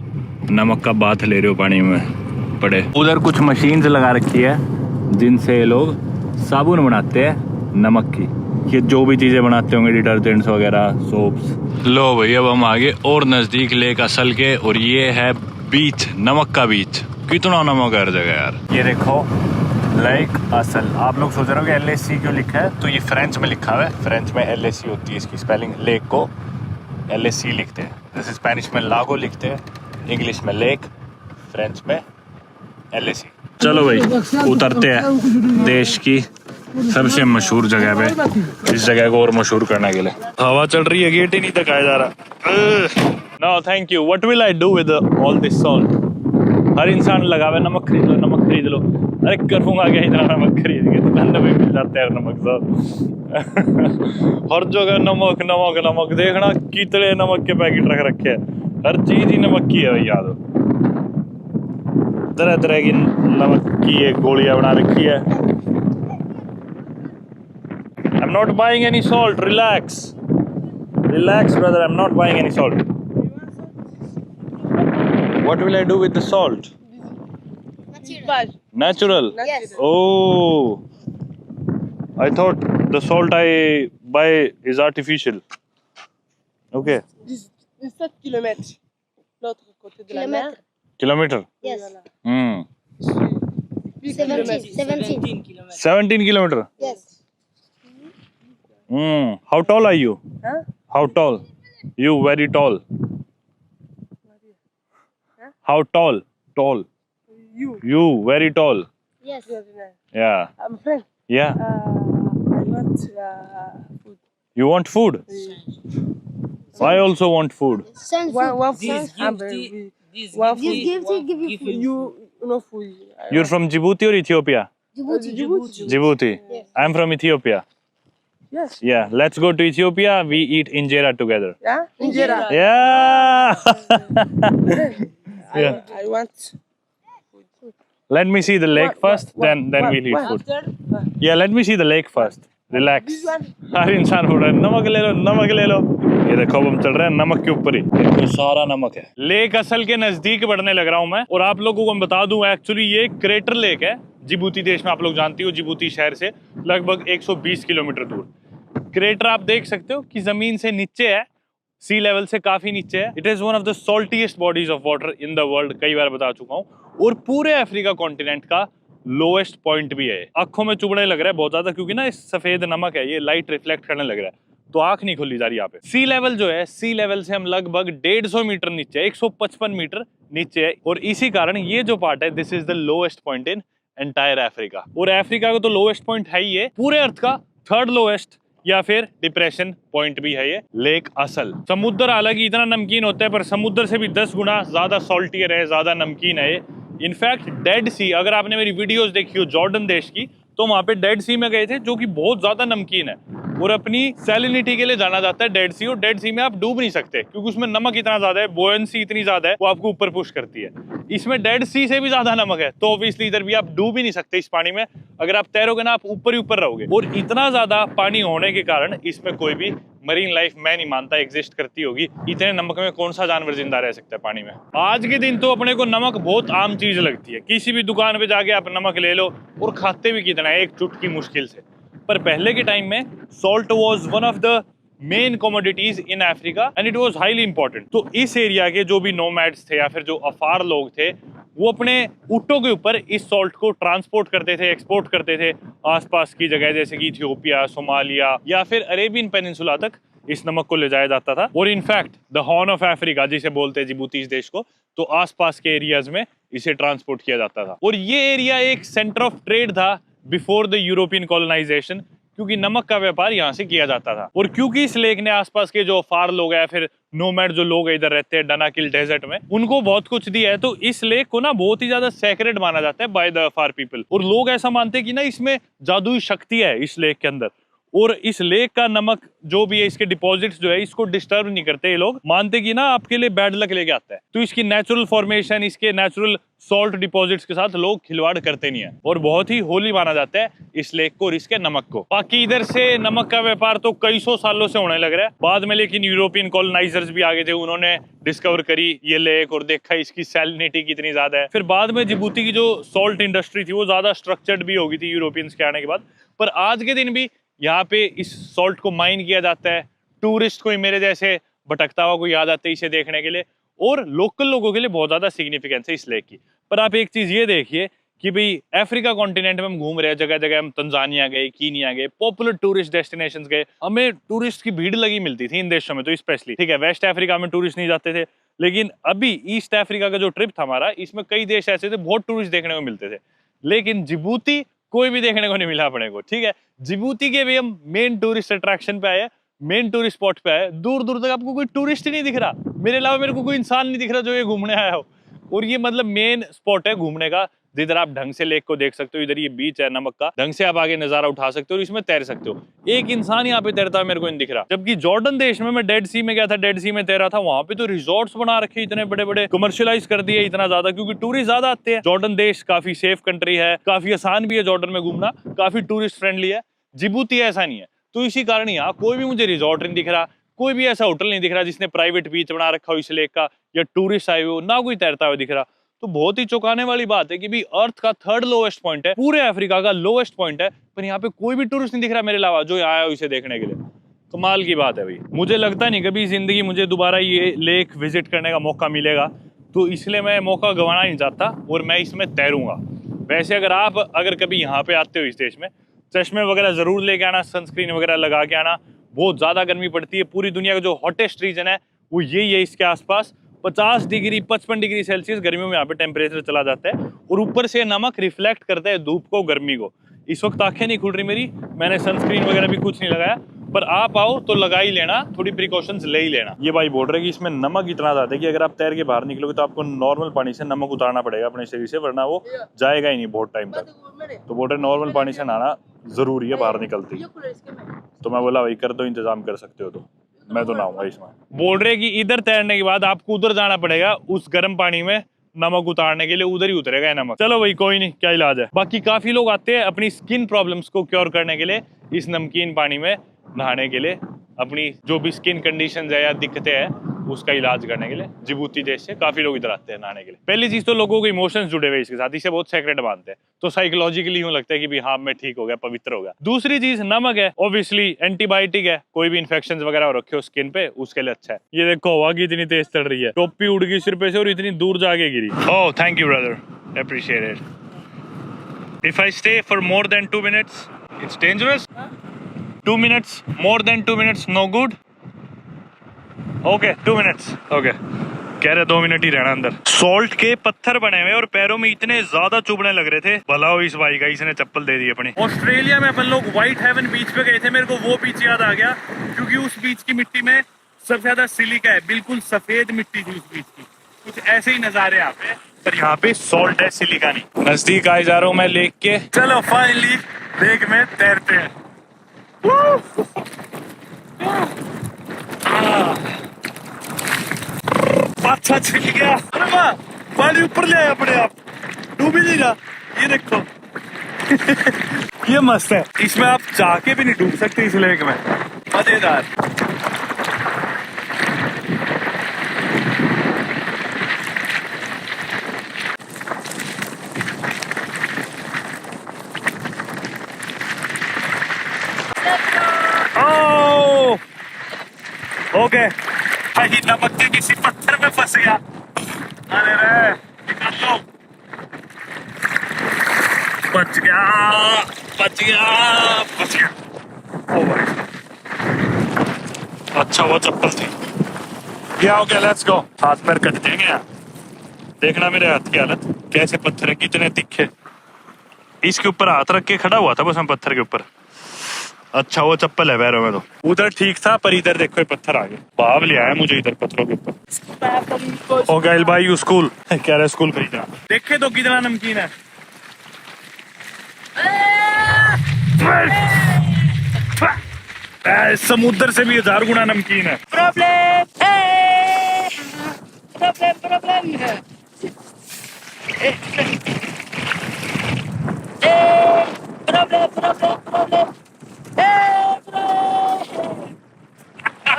नमक का बाथ ले रहे हो पानी में पड़े। उधर कुछ मशीन्स लगा रखी है जिनसे ये लोग साबुन बनाते हैं नमक की, ये जो भी चीजें बनाते होंगे डिटर्जेंट्स वगैरह, सोप्स। लो भाई अब हम आगे और नजदीक लेक असल के, और ये है बीच, नमक का बीच। कितना नमक हर जगह यार। ये देखो लेक असल। आप लोग सोच रहे हो कि LAC क्यों लिखा है, तो ये फ्रेंच में लिखा हुआ है, फ्रेंच में LAC होती है इसकी स्पेलिंग, लेक को LAC लिखते हैं। जैसे स्पेनिश में लागो लिखते हैं, इंग्लिश में लेक, फ्रेंच में LAC। चलो भाई उतरते हैं देश की सबसे मशहूर जगह पे, इस जगह को और मशहूर करने के लिए। हवा चल रही है, गेट ही नहीं तकाया जा रहा। No thank you. What will I do with all this salt? हर इंसान लगावे नमक खरीद लो, नमक खरीद लो। अरे करूँगा क्या इतना नमक खरीद के, दुकान में मिल जाता है नमक सब। हर जगह नमक नमक नमक, देखना कितने नमक के पैकेट रख रखे हैं, हर चीज ही नमक की है भाई। याद तरह तरह की नमक की ये गोलियां बना रखी है। I'm not buying any salt. Relax, relax, brother. I'm not buying any salt. What will I do with the salt? Natural. Yes. Oh, I thought the salt I buy is artificial. Okay. This 7 kilomètres. L'autre côté de la mer. Kilometer. Yes. Hmm. 17 kilometers. 17 kilometer. Yes. Hmm. How tall are you? Huh? How tall? You very tall. How tall? Tall. You. You very tall. Yes. Yeah. I'm friend. Yeah. I want food. You want food? I also want food. Send One food. food. One food. Give you food. You no food. You're from Djibouti or Ethiopia? Djibouti. Djibouti. Yes. I'm from Ethiopia. Yes. Yeah. Let's go to Ethiopia. We eat injera together. Yeah. Injera. Yeah. Yeah. I want. Let me see the lake first, then we'll eat food. Yeah, let me see the lake first. Relax. This one. हर इंसान बोल रहा है नमक ले लो, नमक ले लो। ये देखो अब हम चल रहे हैं नमक के ऊपर ही, देखो सारा नमक है। लेक असल के नजदीक बढ़ने लग रहा हूँ मैं, और आप लोगों को मैं बता दूं एक्चुअली ये क्रेटर लेक है जिबूती देश में। आप लोग जानती हो जिबूती शहर से लगभग 120 किलोमीटर दूर। क्रेटर आप देख सकते हो कि जमीन से नीचे है, सी लेवल से काफी नीचे है। It is one of the saltiest bodies of water in the world, कई बार बता चुका हूँ, और पूरे अफ्रीका कॉन्टिनेंट का लोएस्ट पॉइंट भी है। आंखों में चुभने लग रहा है बहुत ज्यादा, क्योंकि ना इस सफेद नमक है, ये लाइट रिफ्लेक्ट करने लग रहा है, तो आंख नहीं खोली जा रही यहाँ पे। सी लेवल जो है, सी लेवल से हम लगभग 150 मीटर नीचे, 155 मीटर नीचे है, और इसी कारण ये जो पार्ट है, this is the lowest point in entire Africa. और अफ्रीका का तो लोएस्ट पॉइंट है ही, है पूरे अर्थ का थर्ड लोएस्ट या फिर डिप्रेशन पॉइंट भी है ये लेक असल। समुद्र हालांकि इतना नमकीन होता है, पर समुद्र से भी 10 गुना ज्यादा सॉल्टियर है, ज्यादा नमकीन है ये। इनफैक्ट डेड सी, अगर आपने मेरी वीडियोस देखी हो जॉर्डन देश की, तो वहां पे डेड सी में गए थे, जो कि बहुत ज्यादा नमकीन है। और अपनी सैलिनिटी के लिए जाना जाता है डेड सी। और डेड सी में आप डूब नहीं सकते क्योंकि उसमें नमक इतना ज्यादा है, बोयंसी इतनी ज्यादा है, वो आपको ऊपर पुश करती है। इसमें डेड सी से भी ज्यादा नमक है, तो ऑब्वियसली इधर भी आप डूब ही नहीं सकते इस पानी में। अगर आप तैरोगे ना, आप ऊपर ही ऊपर रहोगे। और इतना ज्यादा पानी होने के कारण इसमें कोई भी मरीन लाइफ मैं नहीं मानता एग्जिस्ट करती होगी। इतने नमक में कौन सा जानवर जिंदा रह सकता है पानी में। आज के दिन तो अपने को नमक बहुत आम चीज लगती है, किसी भी दुकान पे जाके आप नमक ले लो, और खाते भी कितना है, एक चुटकी मुश्किल से। पर पहले के टाइम में salt was one of the main commodities in Africa and it was highly important. तो इस एरिया के जो भी नोमैड्स थे या फिर जो अफार लोग थे, वो अपने ऊँटों के ऊपर इस सॉल्ट को ट्रांसपोर्ट करते थे, एक्सपोर्ट करते थे आसपास की जगह जैसे कि इथियोपिया, सोमालिया या फिर अरेबियन पेनिनसुला तक इस नमक को ले जाया जाता था। और in fact the horn of Africa जिसे बोलते हैं जिबूती इस देश को, तो आसपास के एरियाज में इसे ट्रांसपोर्ट किया जाता था। और ये एरिया एक सेंटर ऑफ ट्रेड था बिफोर द यूरोपियन कॉलोनाइजेशन, क्योंकि नमक का व्यापार यहाँ से किया जाता था। और क्योंकि इस लेक ने आसपास के जो फार लोग हैं, फिर नोमैड जो लोग इधर रहते हैं डनाकिल डेजर्ट में, उनको बहुत कुछ दिया है। तो इस लेक को ना बहुत ही ज्यादा सेक्रेड माना जाता है बाय द फार पीपल। और लोग ऐसा मानते हैं कि ना इसमें जादुई शक्ति है इस लेक के अंदर। और इस लेक का नमक जो भी है, इसके डिपॉजिट्स जो है, इसको डिस्टर्ब नहीं करते ये लोग। मानते कि ना आपके लिए बैड लक लेके आता है। तो इसकी नेचुरल फॉर्मेशन, इसके नेचुरल सॉल्ट डिपॉजिट्स के साथ लोग खिलवाड़ करते नहीं है। और बहुत ही होली माना जाता है इस लेक को और इसके नमक को। बाकी इधर से नमक का व्यापार तो कई सौ सालों से होने लग रहा है। बाद में लेकिन यूरोपियन कॉलोनाइजर्स भी आ गए थे, उन्होंने डिस्कवर करी ये लेक और देखा इसकी सैलिनिटी कितनी ज्यादा है। फिर बाद में जिबूती की जो सॉल्ट इंडस्ट्री थी वो ज्यादा स्ट्रक्चर्ड भी हो गई थी यूरोपियंस के आने के बाद। पर आज के दिन भी यहाँ पे इस सॉल्ट को माइन किया जाता है। टूरिस्ट कोई मेरे जैसे भटकता हुआ कोई आ जाते हैं इसे देखने के लिए। और लोकल लोगों के लिए बहुत ज्यादा सिग्निफिकेंस है इस लेक की। पर आप एक चीज ये देखिए कि भाई अफ्रीका कॉन्टिनेंट में हम घूम रहे हैं, जगह जगह हम तंजानिया गए, कीनिया गए, पॉपुलर टूरिस्ट डेस्टिनेशंस गए, हमें टूरिस्ट की भीड़ लगी मिलती थी इन देशों में। तो स्पेशली ठीक है, वेस्ट अफ्रीका में टूरिस्ट नहीं जाते थे, लेकिन अभी ईस्ट अफ्रीका का जो ट्रिप था हमारा, इसमें कई देश ऐसे थे बहुत टूरिस्ट देखने को मिलते थे। लेकिन जिबूती कोई भी देखने को नहीं मिला अपने को। ठीक है, जिबूती के भी हम मेन टूरिस्ट अट्रैक्शन पे आए, मेन टूरिस्ट स्पॉट पे आए। दूर दूर तक आपको कोई टूरिस्ट ही नहीं दिख रहा, मेरे अलावा मेरे को कोई इंसान नहीं दिख रहा जो ये घूमने आया हो। और ये मतलब मेन स्पॉट है घूमने का, जिधर आप ढंग से लेक को देख सकते हो। इधर ये बीच है नमक का, ढंग से आप आगे नजारा उठा सकते हो और इसमें तैर सकते हो। एक इंसान यहाँ पे तैरता है मेरे को नहीं दिख रहा। जबकि जॉर्डन देश में मैं डेड सी में गया था, डेड सी में तैरा था, वहां पे तो रिजॉर्ट्स बना रखे इतने बड़े बड़े, कमर्शियलाइज कर दिए इतना ज्यादा, क्योंकि टूरिस्ट ज्यादा आते हैं। जॉर्डन देश काफी सेफ कंट्री है, काफी आसान भी है जॉर्डन में घूमना, काफी टूरिस्ट फ्रेंडली है। जिबूती ऐसा नहीं है। तो इसी कारण यहाँ कोई भी मुझे रिजॉर्ट नहीं दिख रहा, कोई भी ऐसा होटल नहीं दिख रहा जिसने प्राइवेट बीच बना रखा हो इस लेक का, या टूरिस्ट आए हो, ना कोई तैरता हुआ दिख रहा। तो बहुत ही चौंकाने वाली बात है कि भी अर्थ का थर्ड लोएस्ट पॉइंट है, पूरे अफ्रीका का लोएस्ट पॉइंट है, पर यहाँ पे कोई भी टूरिस्ट नहीं दिख रहा मेरे अलावा जो आया हो इसे देखने के लिए। कमाल की बात है भाई। मुझे लगता नहीं कभी जिंदगी मुझे दोबारा ये लेक विजिट करने का मौका मिलेगा, तो इसलिए मैं मौका गंवाना नहीं चाहता और मैं इसमें तैरूंगा। वैसे अगर कभी यहाँ पे आते हो इस देश में, चश्मे वगैरह जरूर लेके आना, सनस्क्रीन वगैरह लगा के आना। बहुत ज्यादा गर्मी पड़ती है। पूरी दुनिया का जो हॉटेस्ट रीजन है वो यही है, इसके आसपास 50 डिग्री 55 डिग्री सेल्सियस गर्मियों में यहाँ पे टेम्परेचर चला जाता है। और ऊपर से नमक रिफ्लेक्ट करता है धूप को, गर्मी को। इस वक्त आंखें नहीं खुल रही मेरी, मैंने सनस्क्रीन वगैरह भी कुछ नहीं लगाया, पर आप आओ तो लगा ही लेना, थोड़ी प्रिकॉशंस ले ही लेना। ये भाई बोल रहे हैं कि इसमें नमक इतना ज्यादा है कि अगर आप तैर के बाहर निकलोगे तो आपको नॉर्मल पानी से नमक उतारना पड़ेगा अपने शरीर से, वरना वो जाएगा ही नहीं बहुत टाइम तक। तो बोल रहे नॉर्मल पानी से नहाना जरूरी है बाहर निकलती। तो मैं बोला भाई कर दो, इंतजाम कर सकते हो तो मैं तो नहाऊंगा इसमें। बोल रहे कि इधर तैरने के बाद आपको उधर जाना पड़ेगा उस गर्म पानी में नमक उतारने के लिए, उधर ही उतरेगा ये नमक। चलो भाई कोई नहीं, क्या इलाज है। बाकी काफी लोग आते हैं अपनी स्किन प्रॉब्लम्स को क्योर करने के लिए इस नमकीन पानी में नहाने के लिए, अपनी जो भी स्किन कंडीशंस है या दिक्कतें हैं उसका इलाज करने के लिए। जिबूती देश से काफी लोग इधर आते हैं नहाने के लिए। पहली चीज तो लोगों के इमोशंस जुड़े हुए इसके साथ, इसे बहुत सेक्रेट मानते हैं, तो साइकोलॉजिकली यूं लगता है कि भी हाँ मैं ठीक हो गया, पवित्र हो गया। दूसरी चीज नमक है, ऑब्वियसली एंटीबायोटिक है, कोई भी इन्फेक्शन वगैरह हो रखे हो स्किन पे उसके लिए अच्छा है। ये देखो हवा की इतनी तेज चल रही है, टोपी उड़ गई सिर पे से और इतनी दूर जाके गिरी। Oh thank you brother, appreciate it. If I stay for more than 2 minutes it's dangerous. 2 minutes, more than 2 minutes, no good. Okay, 2 minutes. Okay. कह रहे 2 मिनट ही रहना अंदर। सॉल्ट के पत्थर बने हुए और पैरों में इतने ज्यादा चुभने लग रहे थे, भला हो इस भाई का, इसने चप्पल दे दी अपनी। ऑस्ट्रेलिया में अपन लोग व्हाइट हेवन बीच पे गए थे, मेरे को वो बीच याद आ गया क्योंकि उस बीच की मिट्टी में सबसे ज्यादा सिलिका है, बिल्कुल सफेद मिट्टी थी उस बीच की। कुछ ऐसे ही नजारे यहाँ पे, पर यहाँ पे सॉल्ट है, सिलिका नहीं। नजदीक आए जा रहा हूँ मैं लेक के। चलो फाइनली लेक में तैरते हैं। अच्छा छिक गया। अरे वाह, पानी ऊपर ले आया अपने आप, डूब ही नहीं रहा। ये देखो ये मस्त है, इसमें आप जाके भी नहीं डूब सकते इस लेक में, मजेदार। ओके, भाई नमक के किसी पत्थर में फंस गया। अरे रे, निकाल लो। बच गया, बच गया, बच गया। ओ भाई, अच्छा वो चप्पल थी। क्या हो गया, लेट्स गो। हाथ पैर कट जाएंगे यार। देखना मेरे हाथ की हालत, कैसे पत्थर है, कितने तीखे। इसके ऊपर हाथ रख के खड़ा हुआ था बस हम पत्थर के ऊपर। अच्छा वो चप्पल है पैरों में। तो उधर ठीक था, पर इधर देखो ये पत्थर आ गए। बाप ले आया मुझे इधर पत्थरों के ऊपर। ओ गाइल भाई, यू स्कूल कह रहे स्कूल खरीदा। देखे तो कितना नमकीन है। समुद्र से भी 1000 गुना नमकीन है।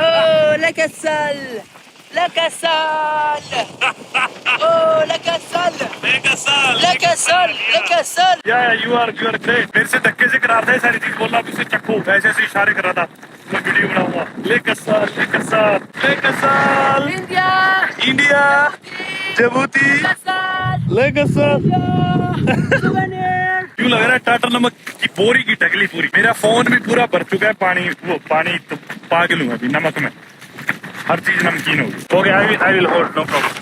Oh, la casale! La casale! Oh, la casale! La casale! La casale! You are great. मेरे से धक्के से करा था सारी चीज बोलना, तुझसे चक्कू ऐसे ऐसे इशारे कर रहा था। मैं वीडियो बनाऊंगा। ले कसाल, ले कसाल, ले कसाल। India! इंडिया, जिबूती, ले कसाल। Souvenir! क्यों लग रहा है टाटा नमक की बोरी की टकली पूरी। मेरा फोन भी पूरा भर चुका है पानी। वो पानी तो पागल हूँ अभी नमक में, हर चीज नमकीन होगी। Okay, I will hold, no problem.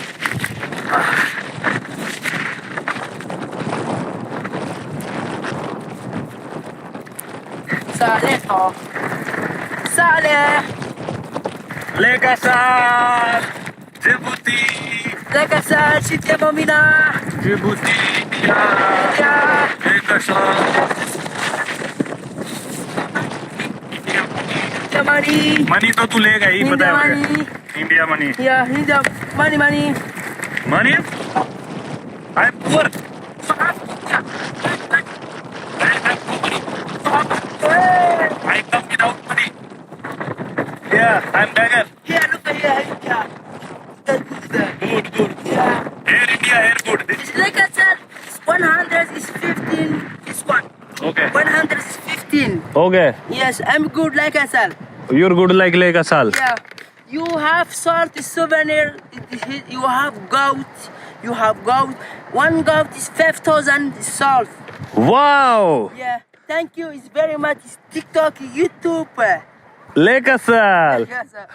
Saleh! Saleh! Lac Assal, Djibouti, La casale! Cité Bomina! Djibouti, India! Lac Kasal. India money! Money तो तू ले गई, पता India है money! मुझे। India money, Yeah, India money! Money I am poor. I come without money. Yeah, I'm beggar. Yeah, look at here! Good, good. Yeah! Air India, air good. Like I said, 100 is 15. This one. Okay. 100 is 15. Okay. Yes, I'm good like I said. You're good like Le Casal. Yeah. You have salt souvenir. You have goat. You have goat. One goat is 5,000 salt. Wow. Yeah. Thank you. It's very much. It's TikTok, YouTube. Le Casal. Yes, sir.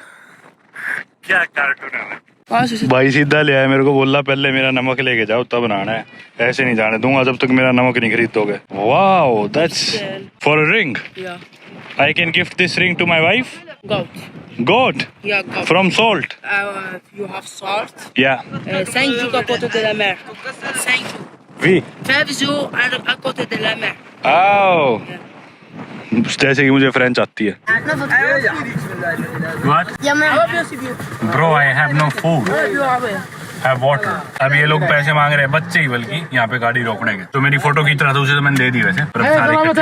क्या कार्टून है भाई। सीधा ले आया, मेरे को बोला पहले मेरा नमक लेके जाओ तब बनाना है, ऐसे नहीं जाने दूंगा जब तक मेरा नमक नहीं खरीदोगे। Wow, that's for a ring. Yeah. I can gift this ring to my wife. Goat. Goat Yeah, goat. From salt. You have salt. या Cinq jours à côté de la mer. 5 jours. वी 5 jours à côté de la mer. आओ, जैसे कि मुझे फ्रेंच आती है। What? Bro, I have no food. Have water. अब ये लोग पैसे मांग रहे हैं, बच्चे ही बल्कि यहाँ पे गाड़ी रोकने के। तो मेरी फोटो खींच रहा था, उसे तो मैंने दे दी वैसे। पर अब सारे इकट्ठे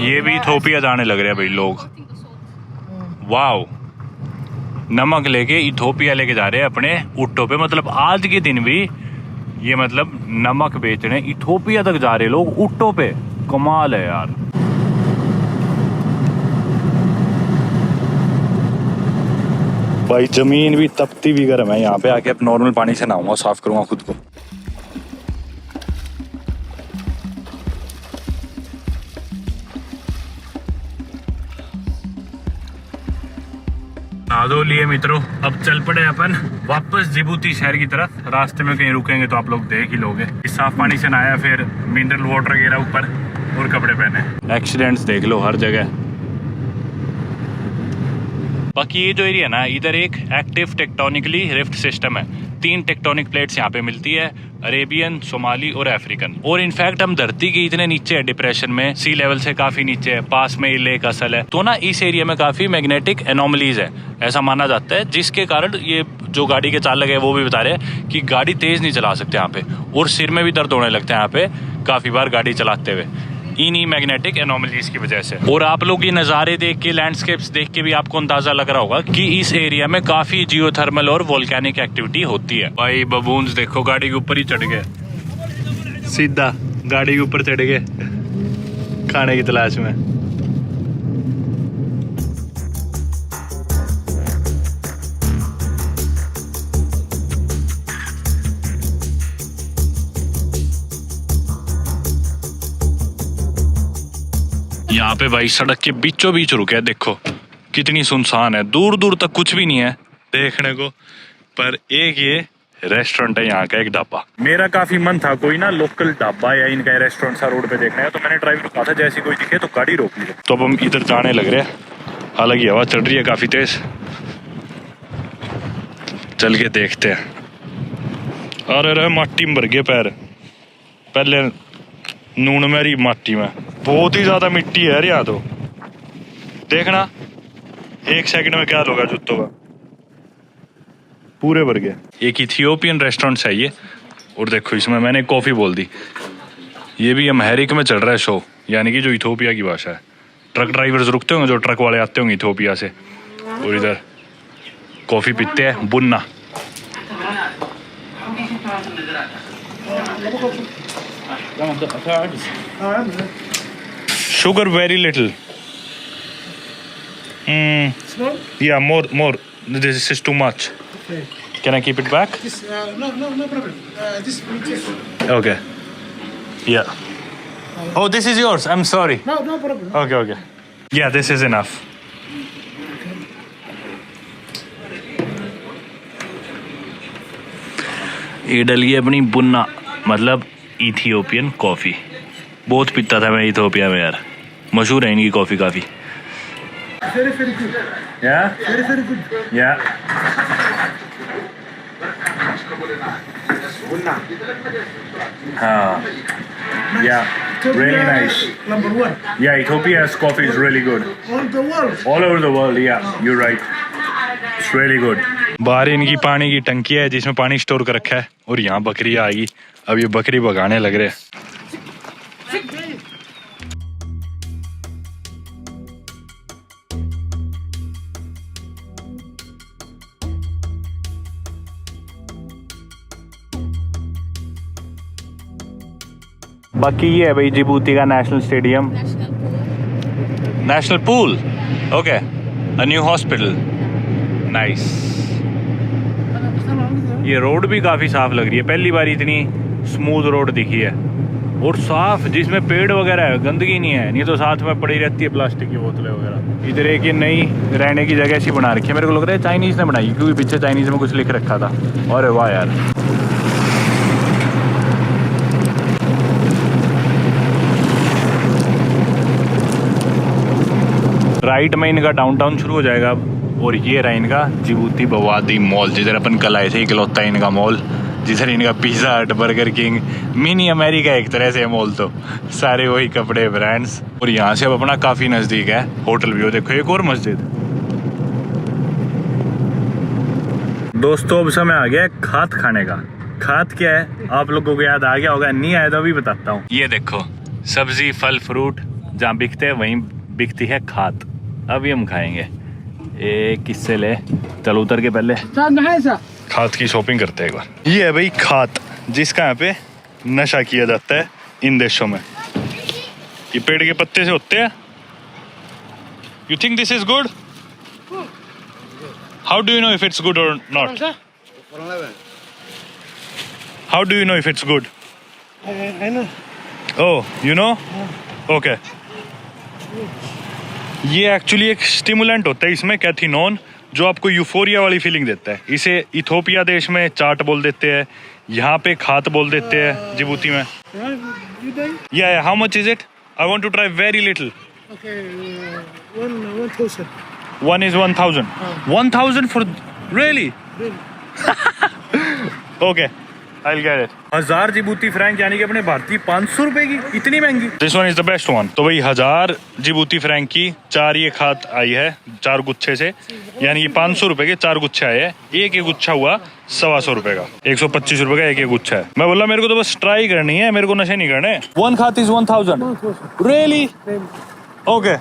ये भी इथोपिया जाने लग रहे हैं भाई लोग। वाओ, नमक लेके इथोपिया लेके जा रहे हैं अपने ऊँटों पे। मतलब आज के दिन भी ये मतलब नमक बेचने इथोपिया तक जा रहे लोग ऊँटों पे। कमाल है यार। भाई जमीन भी तपती भी गर्म है। यहाँ पे आके अब नॉर्मल पानी से नहाऊंगा, साफ करूंगा खुद को। नहा धो लिए मित्रों, अब चल पड़े अपन वापस जिबूती शहर की तरफ। रास्ते में कहीं रुकेंगे तो आप लोग देख ही लोगे। इस साफ पानी से नहाया, फिर मिनरल वाटर गिरा ऊपर और कपड़े पहने। एक्सीडेंट्स देख लो हर जगह। बाकी ये जो एरिया ना, इधर एक एक्टिव टेक्टोनिकली रिफ्ट सिस्टम है। 3 टेक्टोनिक प्लेट्स यहाँ पे मिलती है, अरेबियन, सोमाली और अफ्रीकन। और इनफैक्ट हम धरती के इतने नीचे है डिप्रेशन में, सी लेवल से काफी नीचे है, पास में लेक असल है, तो ना इस एरिया में काफी मैग्नेटिक एनोमलीज है, ऐसा माना जाता है, जिसके कारण ये जो गाड़ी के चालक है वो भी बता रहे हैं कि गाड़ी तेज नहीं चला सकते यहाँ पे, और सिर में भी दर्द होने लगता है यहाँ पे काफी बार गाड़ी चलाते हुए, इन्हीं मैग्नेटिक एनोमलीज की वजह से। और आप लोग ये नज़ारे देख के, लैंडस्केप्स देख के भी आपको अंदाजा लग रहा होगा कि इस एरिया में काफी जियोथर्मल और वोल्केनिक एक्टिविटी होती है। भाई बबून्स देखो गाड़ी के ऊपर ही चढ़ गए, सीधा गाड़ी के ऊपर चढ़ गए खाने की तलाश में। यहाँ पे भाई सड़क के बीचों बीच रुके है, देखो कितनी सुनसान है, दूर दूर तक कुछ भी नहीं है देखने को, पर एक ये रेस्टोरेंट है यहाँ का, एक ढाबा। मेरा काफी मन था कोई ना लोकल ढाबा या इनका रेस्टोरेंट सा रोड पे देखना है, तो मैंने ड्राइवर को कहा था जैसे कोई दिखे तो गाड़ी रोक ली। तो अब हम इधर जाने लग रहे हैं, हालांकि हवा चल रही है काफी तेज, चल के देखते हैं। अरे माटी में भर गए पैर, पहले नून मेरी माटी में बहुत ही ज्यादा मिट्टी है यार यहाँ, तो देखना 1 सेकंड में क्या होगा जूतों का, पूरे भर गए। एक इथियोपियन रेस्टोरेंट है ये, और देखो इसमें मैंने कॉफी बोल दी, ये भी अमेरिका में चल रहा है शो, यानी कि जो इथियोपिया की भाषा है। ट्रक ड्राइवर्स रुकते होंगे, जो ट्रक वाले आते होंगे इथियोपिया से, और इधर कॉफी पीते हैं, बुन्ना। Sugar very little. Yeah, more. This is too much. Okay. Can I keep it back? This, no problem. This we check. Okay. Yeah. Oh, this is yours. I'm sorry. No problem. Okay. Yeah, this is enough. ये डली अपनी बुन्ना, मतलब इथियोपियन कॉफी। बहुत पीता था मैं इथियोपिया में यार, मशहूर है इनकी कॉफी काफी। Very good. Yeah? Very good. Yeah. Yeah. Really nice. Number 1. Yeah, Ethiopia's coffee is really good. All the world. All over the world, yeah. You're right. It's really good. बाहर इनकी पानी की टंकी है जिसमें पानी स्टोर कर रखा है, और यहाँ बकरी आएगी, अब ये बकरी भगाने लग रहे हैं। बाकी ये है भाई जिबूती का national stadium, national pool, okay, a new hospital, nice. ये रोड भी काफी साफ लग रही है, पहली बार इतनी स्मूथ रोड दिखी है, और साफ, जिसमें पेड़ वगैरह है, गंदगी नहीं है, नहीं तो साथ में पड़ी रहती है प्लास्टिक की बोतलें वगैरह। इधर एक ये नई रहने की जगह ऐसी बना रखी है, मेरे को लग रहा है चाइनीज ने बनाई, क्योंकि पीछे चाइनीज में कुछ लिख रखा था। अरे वाह यार, राइट में इनका डाउनटाउन शुरू हो जाएगा अब, और ये रहा इनका जिबूती बवादी मॉल, जिधर अपन कल आए थे, इकलौता इनका मॉल, जिधर इनका पिज़्ज़ा हट, बर्गर किंग, मिनी अमेरिका एक तरह से मॉल, तो सारे वही कपड़े ब्रांड्स। और यहाँ से अब अपना काफ़ी नज़दीक है होटल भी, देखो एक और मस्जिद। दोस्तों अब समय आ गया खात खाने का। खात क्या है आप लोगों को याद आ गया होगा, नहीं आया तो अभी बताता हूँ। ये देखो सब्जी फल फ्रूट जहाँ बिकते हैं वहीं बिकती है खात, अभी हम खाएंगे। एक किससे ले, चलो उतर के पहले खात की शॉपिंग करते हैं एक बार। ये है भाई खात, जिसका यहाँ पे नशा किया जाता है इन देशों में। ये पेड़ के पत्ते से होते हैं। You think this is good? How do you know if it's good और not? How do you know if it's good? I know. Oh you know, okay. ये एक्चुअली एक स्टिमुलेंट होता है इसमें, कैथिनोन, जो आपको यूफोरिया वाली फीलिंग देता है। इसे इथोपिया देश में चाट बोल देते हैं, यहाँ पे खात बोल देते हैं जिबूती में। या how much is it? I want to try very little. Okay. 1,000. One is 1,000. 1,000 for really? Okay I will get it. 1000 Djibouti franc यानी कि अपने भारतीय 500 रुपए की, इतनी महंगी। This one is the best one. तो भाई 1000 जिबूती फ्रैंक की 4 ये खात आई है 4 गुच्छे से, यानी कि 500 रुपए के 4 गुच्छे आए हैं। एक गुच्छा हुआ 125 रुपए का, 125 रुपए का एक गुच्छा है। मैं बोला मेरे को तो बस ट्राई करनी है, मेरे को नशे नहीं करने। वन खात is 1000 really? Okay,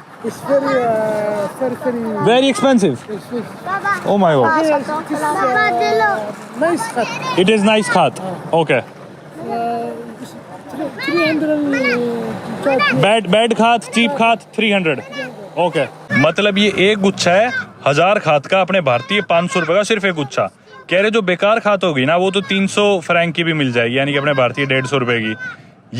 very expensive. Oh my god. Nice cut. It is nice khat. Okay. 300 Bad khat, cheap khat 300. Okay. मतलब ये एक गुच्छा है 1000 खात का, अपने भारतीय 500 रुपए का सिर्फ एक गुच्छा। कह रहे जो बेकार खात होगी ना वो तो 300 फ्रैंक की भी मिल जाएगी, यानी कि अपने भारतीय 150 रुपए की।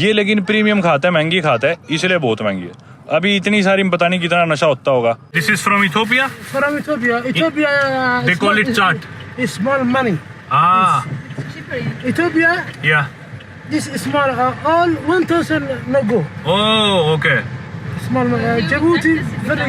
ये लेकिन प्रीमियम खात है, महंगी खात है, इसलिए बहुत महंगी है। अभी इतनी सारी पता नहीं कितना नशा होता होगा। This is from Ethiopia? from Ethiopia. Ethiopia. They call it chaat. It's small money. Ah, Ethiopia. yeah. This is small. All 1000 no go. Oh, okay. Small. Djibouti very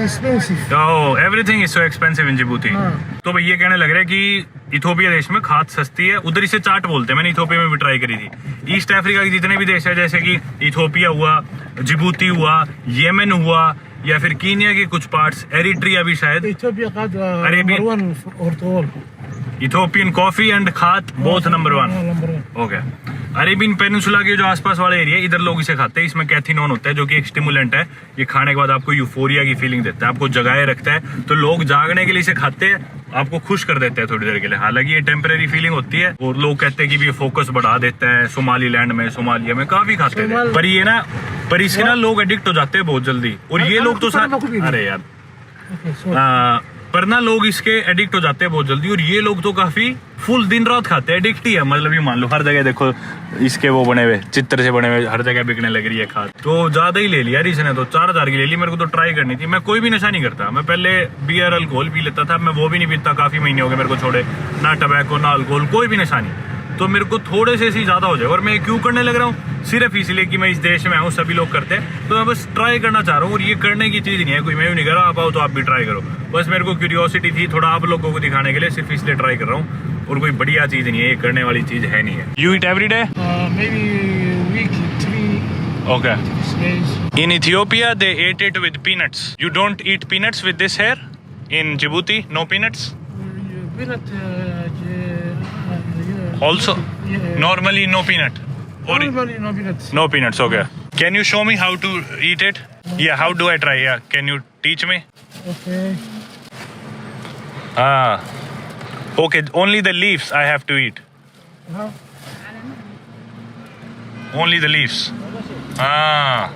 expensive. Oh, everything is so expensive in Djibouti. हाँ. तो भाई ये कहने लग रहा है कि इथियोपिया देश में खाद सस्ती है, उधर इसे चाट बोलते हैं। मैंने इथियोपिया में भी ट्राई करी थी। ईस्ट अफ्रीका के जितने भी देश है, जैसे कि इथियोपिया हुआ, जिबूती हुआ, येमेन हुआ, या फिर कीनिया के कुछ पार्ट्स, एरिट्रिया भी शायद। Ethiopia got Arabian. number 1 or all. Ethiopian coffee and khat both number 1। Number 1. Okay. Arabian peninsula के जो आसपास वाले एरिया, इधर लोग इसे खाते हैं। इसमें कैथिनोन होता है जो कि एक स्टिमुलेंट है। ये खाने के बाद आपको यूफोरिया की फीलिंग देता है, आपको जगाए रखता है। तो लोग जागने के लिए इसे खाते हैं, आपको खुश कर देते हैं थोड़ी देर के लिए। हालांकि ये टेम्परेरी फीलिंग होती है, और लोग कहते हैं कि ये फोकस बढ़ा देता है। सोमालीलैंड में, सोमालिया में काफी खाते थे, पर ये ना, पर इसके ना लोग एडिक्ट हो जाते हैं बहुत जल्दी। और ये लोग तो अरे यार, Okay, so पर ना लोग इसके एडिक्ट हो जाते हैं बहुत जल्दी। और ये लोग तो काफी फुल दिन रात खाते हैं, एडिक्ट ही है। मतलब ये मान लो हर जगह देखो इसके वो बने हुए चित्र से बने हुए, हर जगह बिकने लग रही है खाद। तो ज्यादा ही ले लिया यार इसने तो, 4000 की ले ली। मेरे को तो ट्राई करनी थी। मैं कोई भी नशा नहीं करता। मैं पहले बियर अल्कोहल पी लेता था, मैं वो भी नहीं पीता, काफी महीने हो गए मेरे को छोड़े। ना टबैको ना अल्कोहल, कोई भी नशा नहीं। तो मेरे को थोड़े से ही ज्यादा हो जाए। और मैं क्यों करने लग रहा हूँ? सिर्फ इसलिए कि मैं इस देश में हूँ, सभी लोग करते हैं, तो मैं बस ट्राई करना चाह रहा हूँ। और ये करने की चीज नहीं है कोई, मैं नहीं कर रहा। आप आओ तो आप भी ट्राई करो। बस मेरे को क्यूरियोसिटी थी थोड़ा आप लोगों को दिखाने के लिए, सिर्फ इसलिए ट्राई कर रहा हूँ। और कोई बढ़िया चीज नहीं है, ये करने वाली चीज है नहीं है। You eat every day? maybe week 3 okay. days. In Ethiopia, they ate it with peanuts. You don't eat peanuts with this here? In Djibouti, no peanuts? Peanut. Also, Yeah. normally no peanut. Or Normally no peanuts. no peanuts, okay. Can you show me how to eat it? Yeah, how do I try? Yeah, can you teach me? Okay. Ah, okay, only the leaves I have to eat. How? Only the leaves. Ah,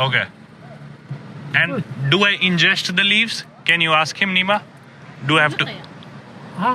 okay. And do I ingest the leaves? Can you ask him, Nima? Do I have to? Huh?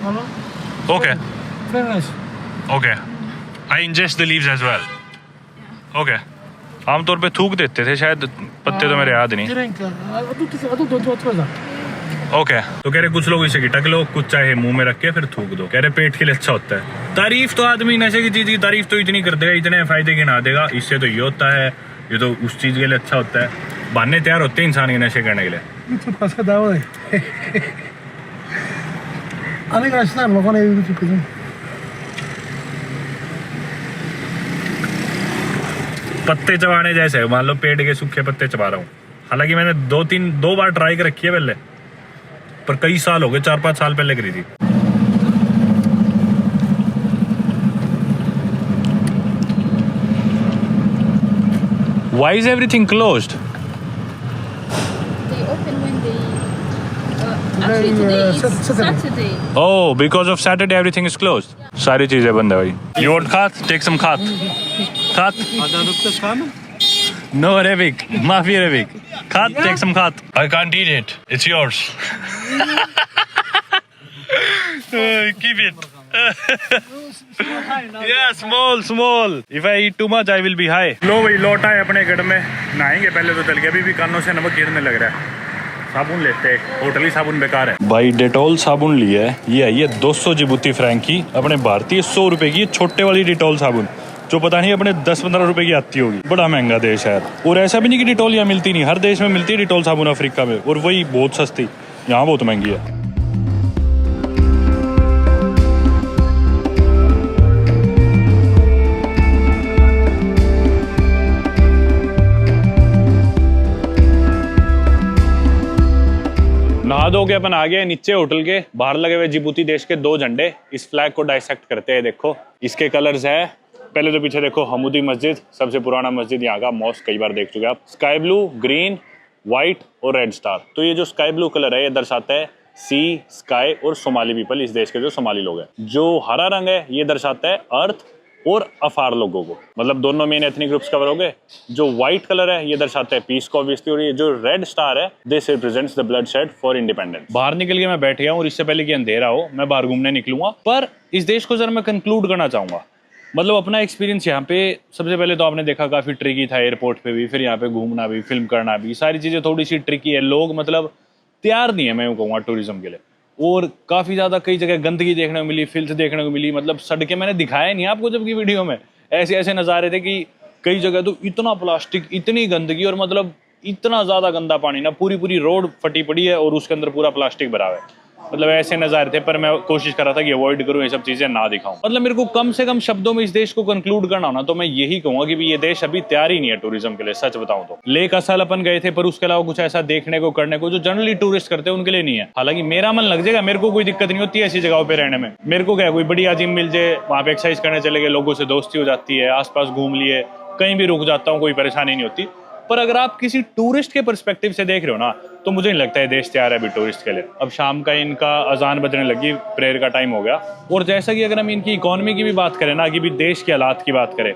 Hello? Okay, Very nice. okay. I ingest the leaves as well. Okay. आमतौर पे थूक देते थे शायद, पत्ते तो मेरे याद नहीं। Drink. ओके। तो कह रहे कुछ लोग इसे गिटक लो, कुछ चाहे मुंह में रख के फिर थूक दो। कह रहे पेट के लिए अच्छा होता है। तारीफ तो आदमी नशे की चीज की तारीफ तो इतनी कर देगा, इतने फायदे गिना देगा, इससे तो ये होता है, ये तो उस चीज के लिए अच्छा होता है। बहाने तैयार होते हैं इंसान के नशे करने के लिए। पत्ते चबाने जैसे, मान लो पेड़ के सूखे पत्ते चबा रहा हूँ। हालांकि मैंने दो बार ट्राई कर रखी है पहले, पर कई साल हो गए, 4-5 साल पहले करी थी। Why is everything closed? They open when they. Actually, today is Saturday. Oh, because of Saturday everything is closed. सारी चीजें बंद है भाई। You want khat? Take some khat. Khat? No Arabic. Mafi Arabic. Khat? Take some khat. I can't eat it. It's yours. Keep it. Yeah, small. If I eat too much, I will be high. लो भाई लौट आए अपने गढ़ में, नहाएंगे पहले तो चल के। अभी भी कानों से नमक गिरने लग रहा है। साबुन लेते हैं, होटली साबुन बेकार है भाई। डेटॉल साबुन लिया है, ये है 200 जिबूती फ्रैंक की, अपने भारतीय 100 रुपए की छोटे वाली डेटॉल साबुन, जो पता नहीं अपने 10-15 रुपए की आती होगी। बड़ा महंगा देश है। और ऐसा भी नहीं कि डिटॉल यहाँ मिलती नहीं, हर देश में मिलती है डिटॉल साबुन अफ्रीका में, और वही बहुत सस्ती, यहाँ बहुत महंगी है। नहा धो के अपन आ गए नीचे होटल के बाहर लगे हुए जिबूती देश के 2 झंडे। इस फ्लैग को डाइसेक्ट करते हैं। देखो इसके कलर्स है, पहले तो पीछे देखो हमूदी मस्जिद, सबसे पुराना मस्जिद यहाँ का, मॉस्क कई बार देख चुके आप। स्काई ब्लू, ग्रीन, व्हाइट और रेड स्टार। तो ये जो स्काई ब्लू कलर है ये दर्शाता है सी, स्काई और सोमाली पीपल, इस देश के जो सोमाली लोग हैं। जो हरा रंग है ये दर्शाता है अर्थ और अफार लोगों को, मतलब दोनों मेन एथनिक ग्रुप्स कवर हो गए। जो व्हाइट कलर है ये दर्शाता है पीस को ऑब्वियसली, और ये जो रेड स्टार है this represents the blood shed for independence. बाहर निकल के मैं बैठ गया हूँ और इससे पहले कि अंधेरा हो मैं बाहर घूमने निकलूंगा। पर इस देश को जरा मैं कंक्लूड करना चाहूंगा, मतलब अपना एक्सपीरियंस यहाँ पे। सबसे पहले तो आपने देखा काफी ट्रिकी था एयरपोर्ट पे भी, फिर यहाँ पे घूमना भी, फिल्म करना भी, सारी चीजें थोड़ी सी ट्रिकी है। लोग मतलब तैयार नहीं है, मैं यूँ कहूँगा, टूरिज्म के लिए। और काफी ज्यादा कई जगह गंदगी देखने को मिली, फिल्थ देखने को मिली, मतलब सड़कें मैंने दिखाया नहीं आपको जबकि वीडियो में ऐसे ऐसे नज़ारे थे कि कई जगह तो इतना प्लास्टिक, इतनी गंदगी, और मतलब इतना ज़्यादा गंदा पानी ना, पूरी पूरी रोड फटी पड़ी है और उसके अंदर पूरा प्लास्टिक भरा हुआ है। मतलब ऐसे नज़ारे थे। पर मैं कोशिश कर रहा था कि अवॉइड करूँ, ये सब चीज़ें ना दिखाऊं। मतलब मेरे को कम से कम शब्दों में इस देश को कंक्लूड करना हो ना, तो मैं यही कहूँगा कि ये देश अभी तैयार ही नहीं है टूरिज्म के लिए, सच बताऊं तो। लेक असल अपन गए थे, पर उसके अलावा कुछ ऐसा देखने को करने को जो जनरली टूरिस्ट करते हैं उनके लिए नहीं है। हालांकि मेरा मन लग जाएगा, मेरे को कोई दिक्कत नहीं होती ऐसी जगहों पे रहने में। मेरे को क्या, कोई बढ़िया जिम मिल जाए, वहाँ पे एक्सरसाइज करने चले गए, लोगों से दोस्ती हो जाती है, आसपास घूम लिए, कहीं भी रुक जाता हूँ, कोई परेशानी नहीं होती। पर अगर आप किसी टूरिस्ट के पर्सपेक्टिव से देख रहे हो ना, तो मुझे नहीं लगता है देश तैयार है अभी टूरिस्ट के लिए। अब शाम का इनका अजान बजने लगी, प्रेयर का टाइम हो गया। और जैसा कि अगर हम इनकी इकोनॉमी की भी बात करें ना, कि भी देश के हालात की बात करें,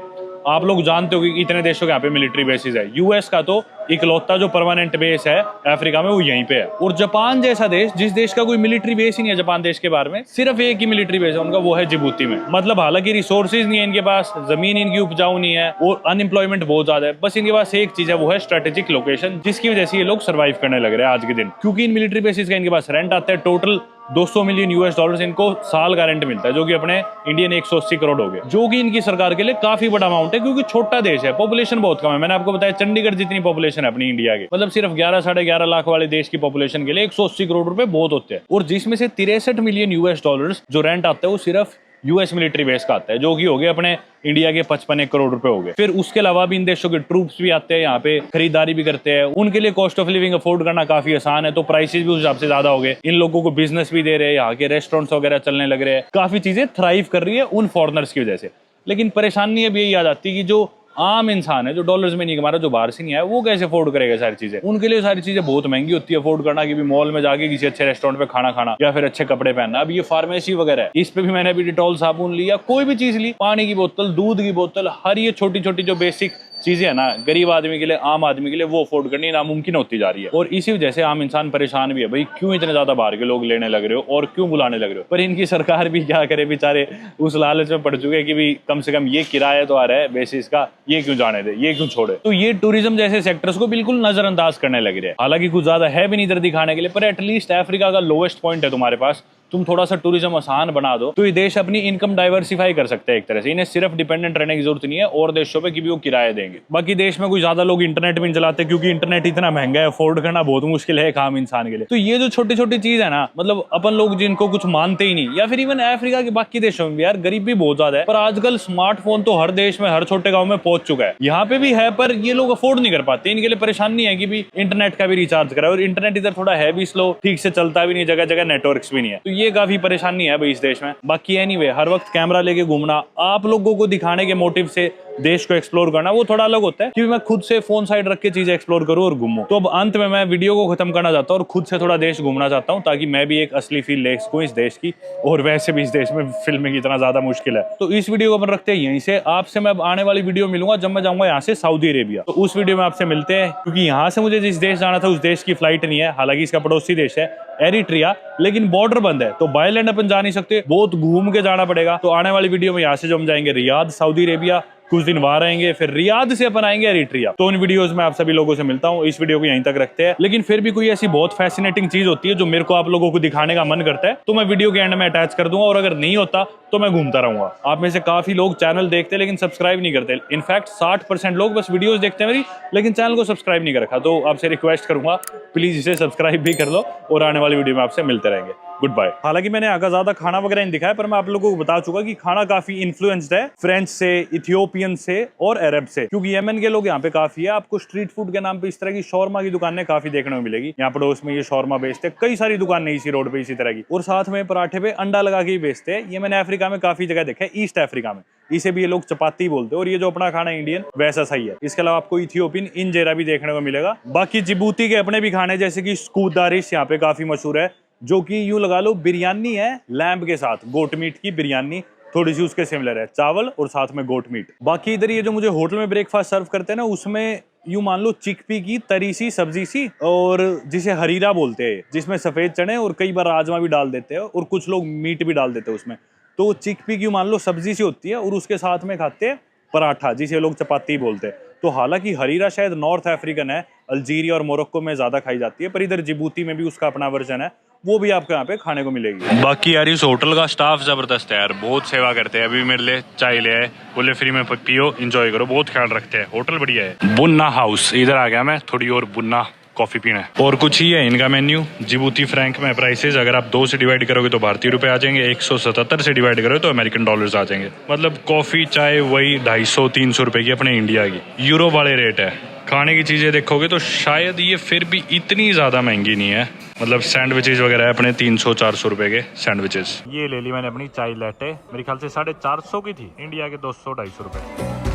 आप लोग जानते हो कि इतने देशों के यहाँ पे मिलिट्री बेसिस है। यूएस का तो इकलौता जो परमानेंट बेस है अफ्रीका में वो यहीं पे है। और जापान जैसा देश, जिस देश का कोई मिलिट्री बेस ही नहीं है जापान देश के बारे में, सिर्फ एक ही मिलिट्री बेस है उनका, वो है जिबूती में। मतलब हालांकि रिसोर्सेज नहीं है इनके पास, जमीन इनकी उपजाऊ नहीं है और अनएम्प्लॉयमेंट बहुत ज्यादा है। बस इनके पास एक चीज है, वो है स्ट्रेटेजिक लोकेशन, जिसकी वजह से ये लोग सर्वाइव करने लग रहे हैं आज के दिन। क्योंकि इन मिलिट्री बेसिस का इनके पास रेंट आता है, टोटल 200 मिलियन यूएस डॉलर्स इनको साल का रेंट मिलता है, जो कि अपने इंडियन 180 करोड़ हो गए, जो कि इनकी सरकार के लिए काफी बड़ा अमाउंट है। क्योंकि छोटा देश है, पॉपुलेशन बहुत कम है। मैंने आपको बताया चंडीगढ़ जितनी पॉपुलेशन है अपनी इंडिया की, मतलब सिर्फ 11 साढ़े 11 लाख वाले देश की पॉपुलेशन के लिए 180 करोड़ रुपए बहुत होते हैं। और जिसमें से 63 मिलियन यूएस डॉलर्स जो रेंट आता है वो सिर्फ यूएस मिलिट्री बेस का आता है, जो कि हो गए अपने इंडिया के 55 करोड़ रुपए हो गए। फिर उसके अलावा भी इन देशों के ट्रूप्स भी आते हैं यहाँ पे, खरीदारी भी करते हैं। उनके लिए कॉस्ट ऑफ लिविंग अफोर्ड करना काफी आसान है, तो प्राइसेस भी उस हिसाब से ज्यादा हो गए। इन लोगों को बिजनेस भी दे रहे हैं, यहाँ के रेस्टोरेंट्स वगैरह चलने लग रहे हैं, काफी चीजें थ्राइव कर रही है उन फॉरनर्स की वजह से। लेकिन परेशानी अब यही आ जाती है कि जो आम इंसान है, जो डॉलर्स में नहीं कमा रहा, जो बाहर से नहीं है, वो कैसे अफोर्ड करेगा सारी चीजें। उनके लिए सारी चीजें बहुत महंगी होती है अफोर्ड करना, कि भी मॉल में जाके किसी अच्छे रेस्टोरेंट पे खाना खाना या फिर अच्छे कपड़े पहनना। अब ये फार्मेसी वगैरह है, इस पे भी मैंने भी डिटॉल साबुन लिया, कोई भी चीज ली, पानी की बोतल, दूध की बोतल, हर ये छोटी छोटी जो बेसिक चीजें है ना, गरीब आदमी के लिए, आम आदमी के लिए वो अफोर्ड करनी नामुमकिन होती जा रही है। और इसी वजह से आम इंसान परेशान भी है, भाई क्यों इतने ज्यादा बाहर के लोग लेने लग रहे हो और क्यों बुलाने लग रहे हो। पर इनकी सरकार भी क्या करे, बेचारे उस लालच में पड़ चुके हैं कि भी कम से कम ये किराया तो आ रहा है बेसिस का, ये क्यों जाने दे, ये क्यों छोड़े। तो ये टूरिज्म जैसे सेक्टर्स को बिल्कुल नजरअंदाज करने लग रहे हैं। हालांकि कुछ ज्यादा है भी नहीं इधर दिखाने के लिए, पर एटलीस्ट अफ्रीका का लोएस्ट पॉइंट है तुम्हारे पास, तुम थोड़ा सा टूरिज्म आसान बना दो तो ये देश अपनी इनकम डाइवर्सिफाई कर सकते हैं एक तरह से। इन्हें सिर्फ डिपेंडेंट रहने की जरूरत नहीं है और देशों पे कि भी वो किराया देंगे। बाकी देश में कोई ज्यादा लोग इंटरनेट भी नहीं चलाते, क्योंकि इंटरनेट इतना महंगा है, अफोर्ड करना बहुत मुश्किल है एक आम इंसान के लिए। तो ये जो छोटी छोटी चीज है ना, मतलब अपन लोग जिनको कुछ मानते ही नहीं, या फिर इवन अफ्रीका के बाकी देशों में भी यार गरीबी बहुत ज्यादा है, पर आजकल स्मार्टफोन तो हर देश में, हर छोटे गाँव में पहुंच चुका है। यहाँ पे भी है, पर ये लोग अफोर्ड नहीं कर पाते। इनके लिए परेशानी है कि भी इंटरनेट का भी रिचार्ज कराए, और इंटरनेट इधर थोड़ा है भी स्लो, ठीक से चलता भी नहीं, जगह जगह नेटवर्क्स भी नहीं है। तो ये काफी परेशानी है भाई इस देश में। बाकी एनीवे, हर वक्त कैमरा लेके घूमना, आप लोगों को दिखाने के मोटिव से देश को एक्सप्लोर करना, वो थोड़ा अलग होता है कि मैं खुद से फोन साइड रख के चीजें एक्सप्लोर करूं और घूमूं। तो अब अंत में मैं वीडियो को खत्म करना चाहता हूं और खुद से थोड़ा देश घूमना चाहता हूं, ताकि मैं भी एक असली फील ले सकूं इस देश की। और वैसे भी इस देश में फिल्मिंग इतना ज्यादा मुश्किल है। तो इस वीडियो को अपन रखते हैं यहीं से। आपसे मैं अब आने वाली वीडियो मिलूंगा जब मैं जाऊंगा यहाँ से सऊदी अरेबिया, तो उस वीडियो में आपसे मिलते हैं। क्योंकि यहाँ से मुझे जिस देश जाना था उस देश की फ्लाइट नहीं है, हालांकि इसका पड़ोसी देश है एरिट्रिया, लेकिन बॉर्डर बंद है, तो बाय लैंड अपन जा नहीं सकते, बहुत घूम के जाना पड़ेगा। तो आने वाली वीडियो में यहाँ से जो हम जाएंगे रियाद, सऊदी अरेबिया, कुछ दिन वहां रहेंगे, फिर रियाद से अपन आएंगे एरिट्रिया। तो उन वीडियोस में आप सभी लोगों से मिलता हूँ। इस वीडियो को यहीं तक रखते हैं, लेकिन फिर भी कोई ऐसी बहुत फैसिनेटिंग चीज होती है जो मेरे को आप लोगों को दिखाने का मन करता है, तो मैं वीडियो के एंड में अटैच कर दूंगा। और अगर नहीं होता तो मैं घूमता रहूंगा। आप में से काफी लोग चैनल देखते लेकिन सब्सक्राइब नहीं करते। इनफैक्ट 60% लोग बस वीडियोस देखते हैं मेरी, लेकिन चैनल को सब्सक्राइब नहीं कर रखा। तो आपसे रिक्वेस्ट करूंगा प्लीज इसे सब्सक्राइब भी कर लो और आने वाली वीडियो में आपसे मिलते रहेंगे। Good bye. हालांकि मैंने आगे ज्यादा खाना वगैरह नहीं दिखाया, पर मैं आप लोगों को बता चुका कि खाना काफी इन्फ्लुएंस्ड है फ्रेंच से, इथियोपियन से और अरब से, क्योंकि यमन के लोग यहाँ पे काफी है। आपको स्ट्रीट फूड के नाम पे इस तरह की शौरमा की दुकानें काफी देखने को मिलेगी। यहाँ पड़ोस में ये शौरमा बेचते हैं, कई सारी दुकानें इसी रोड पे इसी तरह की, और साथ में पराठे पे अंडा लगा के ही बेचते हैं। ये मैंने अफ्रीका में काफी जगह देखा है, ईस्ट अफ्रीका में इसे भी ये लोग चपाती बोलते हैं। और ये जो अपना खाना इंडियन वैसा सही है। इसके अलावा आपको इथियोपियन इंजेरा भी देखने को मिलेगा। बाकी जिबूती के अपने भी खाने जैसे कि स्कूदारिश यहाँ पे काफी मशहूर है, जो कि यूं लगा लो बिरयानी है लैम्ब के साथ, गोट मीट की बिरयानी थोड़ी सी उसके सिमिलर है, चावल और साथ में गोट मीट। बाकी इधर ये जो मुझे होटल में ब्रेकफास्ट सर्व करते हैं ना, उसमें यूं मान लो चिकपी की तरी सी सब्जी सी, और जिसे हरीरा बोलते हैं, जिसमें सफेद चने और कई बार राजमा भी डाल देते हैं, और कुछ लोग मीट भी डाल देते हैं उसमें। तो चिकपी की मान लो सब्जी सी होती है, और उसके साथ में खाते हैं पराठा, जिसे लोग चपाती बोलते हैं। तो हालांकि हरीरा शायद नॉर्थ अफ्रीकन है, अल्जीरिया और मोरक्को में ज्यादा खाई जाती है, पर इधर जिबूती में भी उसका अपना वर्जन है, वो भी आपको यहाँ पे खाने को मिलेगी। बाकी यार इस होटल का स्टाफ जबरदस्त है यार, बहुत सेवा करते हैं। अभी मेरे लिए चाय ले आए, बोले फ्री में पियो एंजॉय करो, बहुत ख्याल रखते हैं। होटल बढ़िया है। बुन्ना हाउस, इधर आ गया मैं थोड़ी और बुन्ना कॉफी पीना है। और कुछ ही है इनका मेन्यू। जिबूती फ्रैंक में प्राइसेस अगर आप 2 से डिवाइड करोगे तो भारतीय रुपए आ जाएंगे, 177 से डिवाइड करोगे तो अमेरिकन डॉलर्स आ जाएंगे। मतलब कॉफी चाय वही 250-300 रुपए की अपने इंडिया की, यूरो वाले रेट है। खाने की चीजें देखोगे तो शायद ये फिर भी इतनी ज्यादा महंगी नहीं है। मतलब सैंडविचेज वगैरह है अपने 300-400 रुपए के सैंडविचेज। ये ले ली मैंने अपनी चाय लैटे, मेरे ख्याल से 450 की थी, इंडिया के 200-250 रुपए।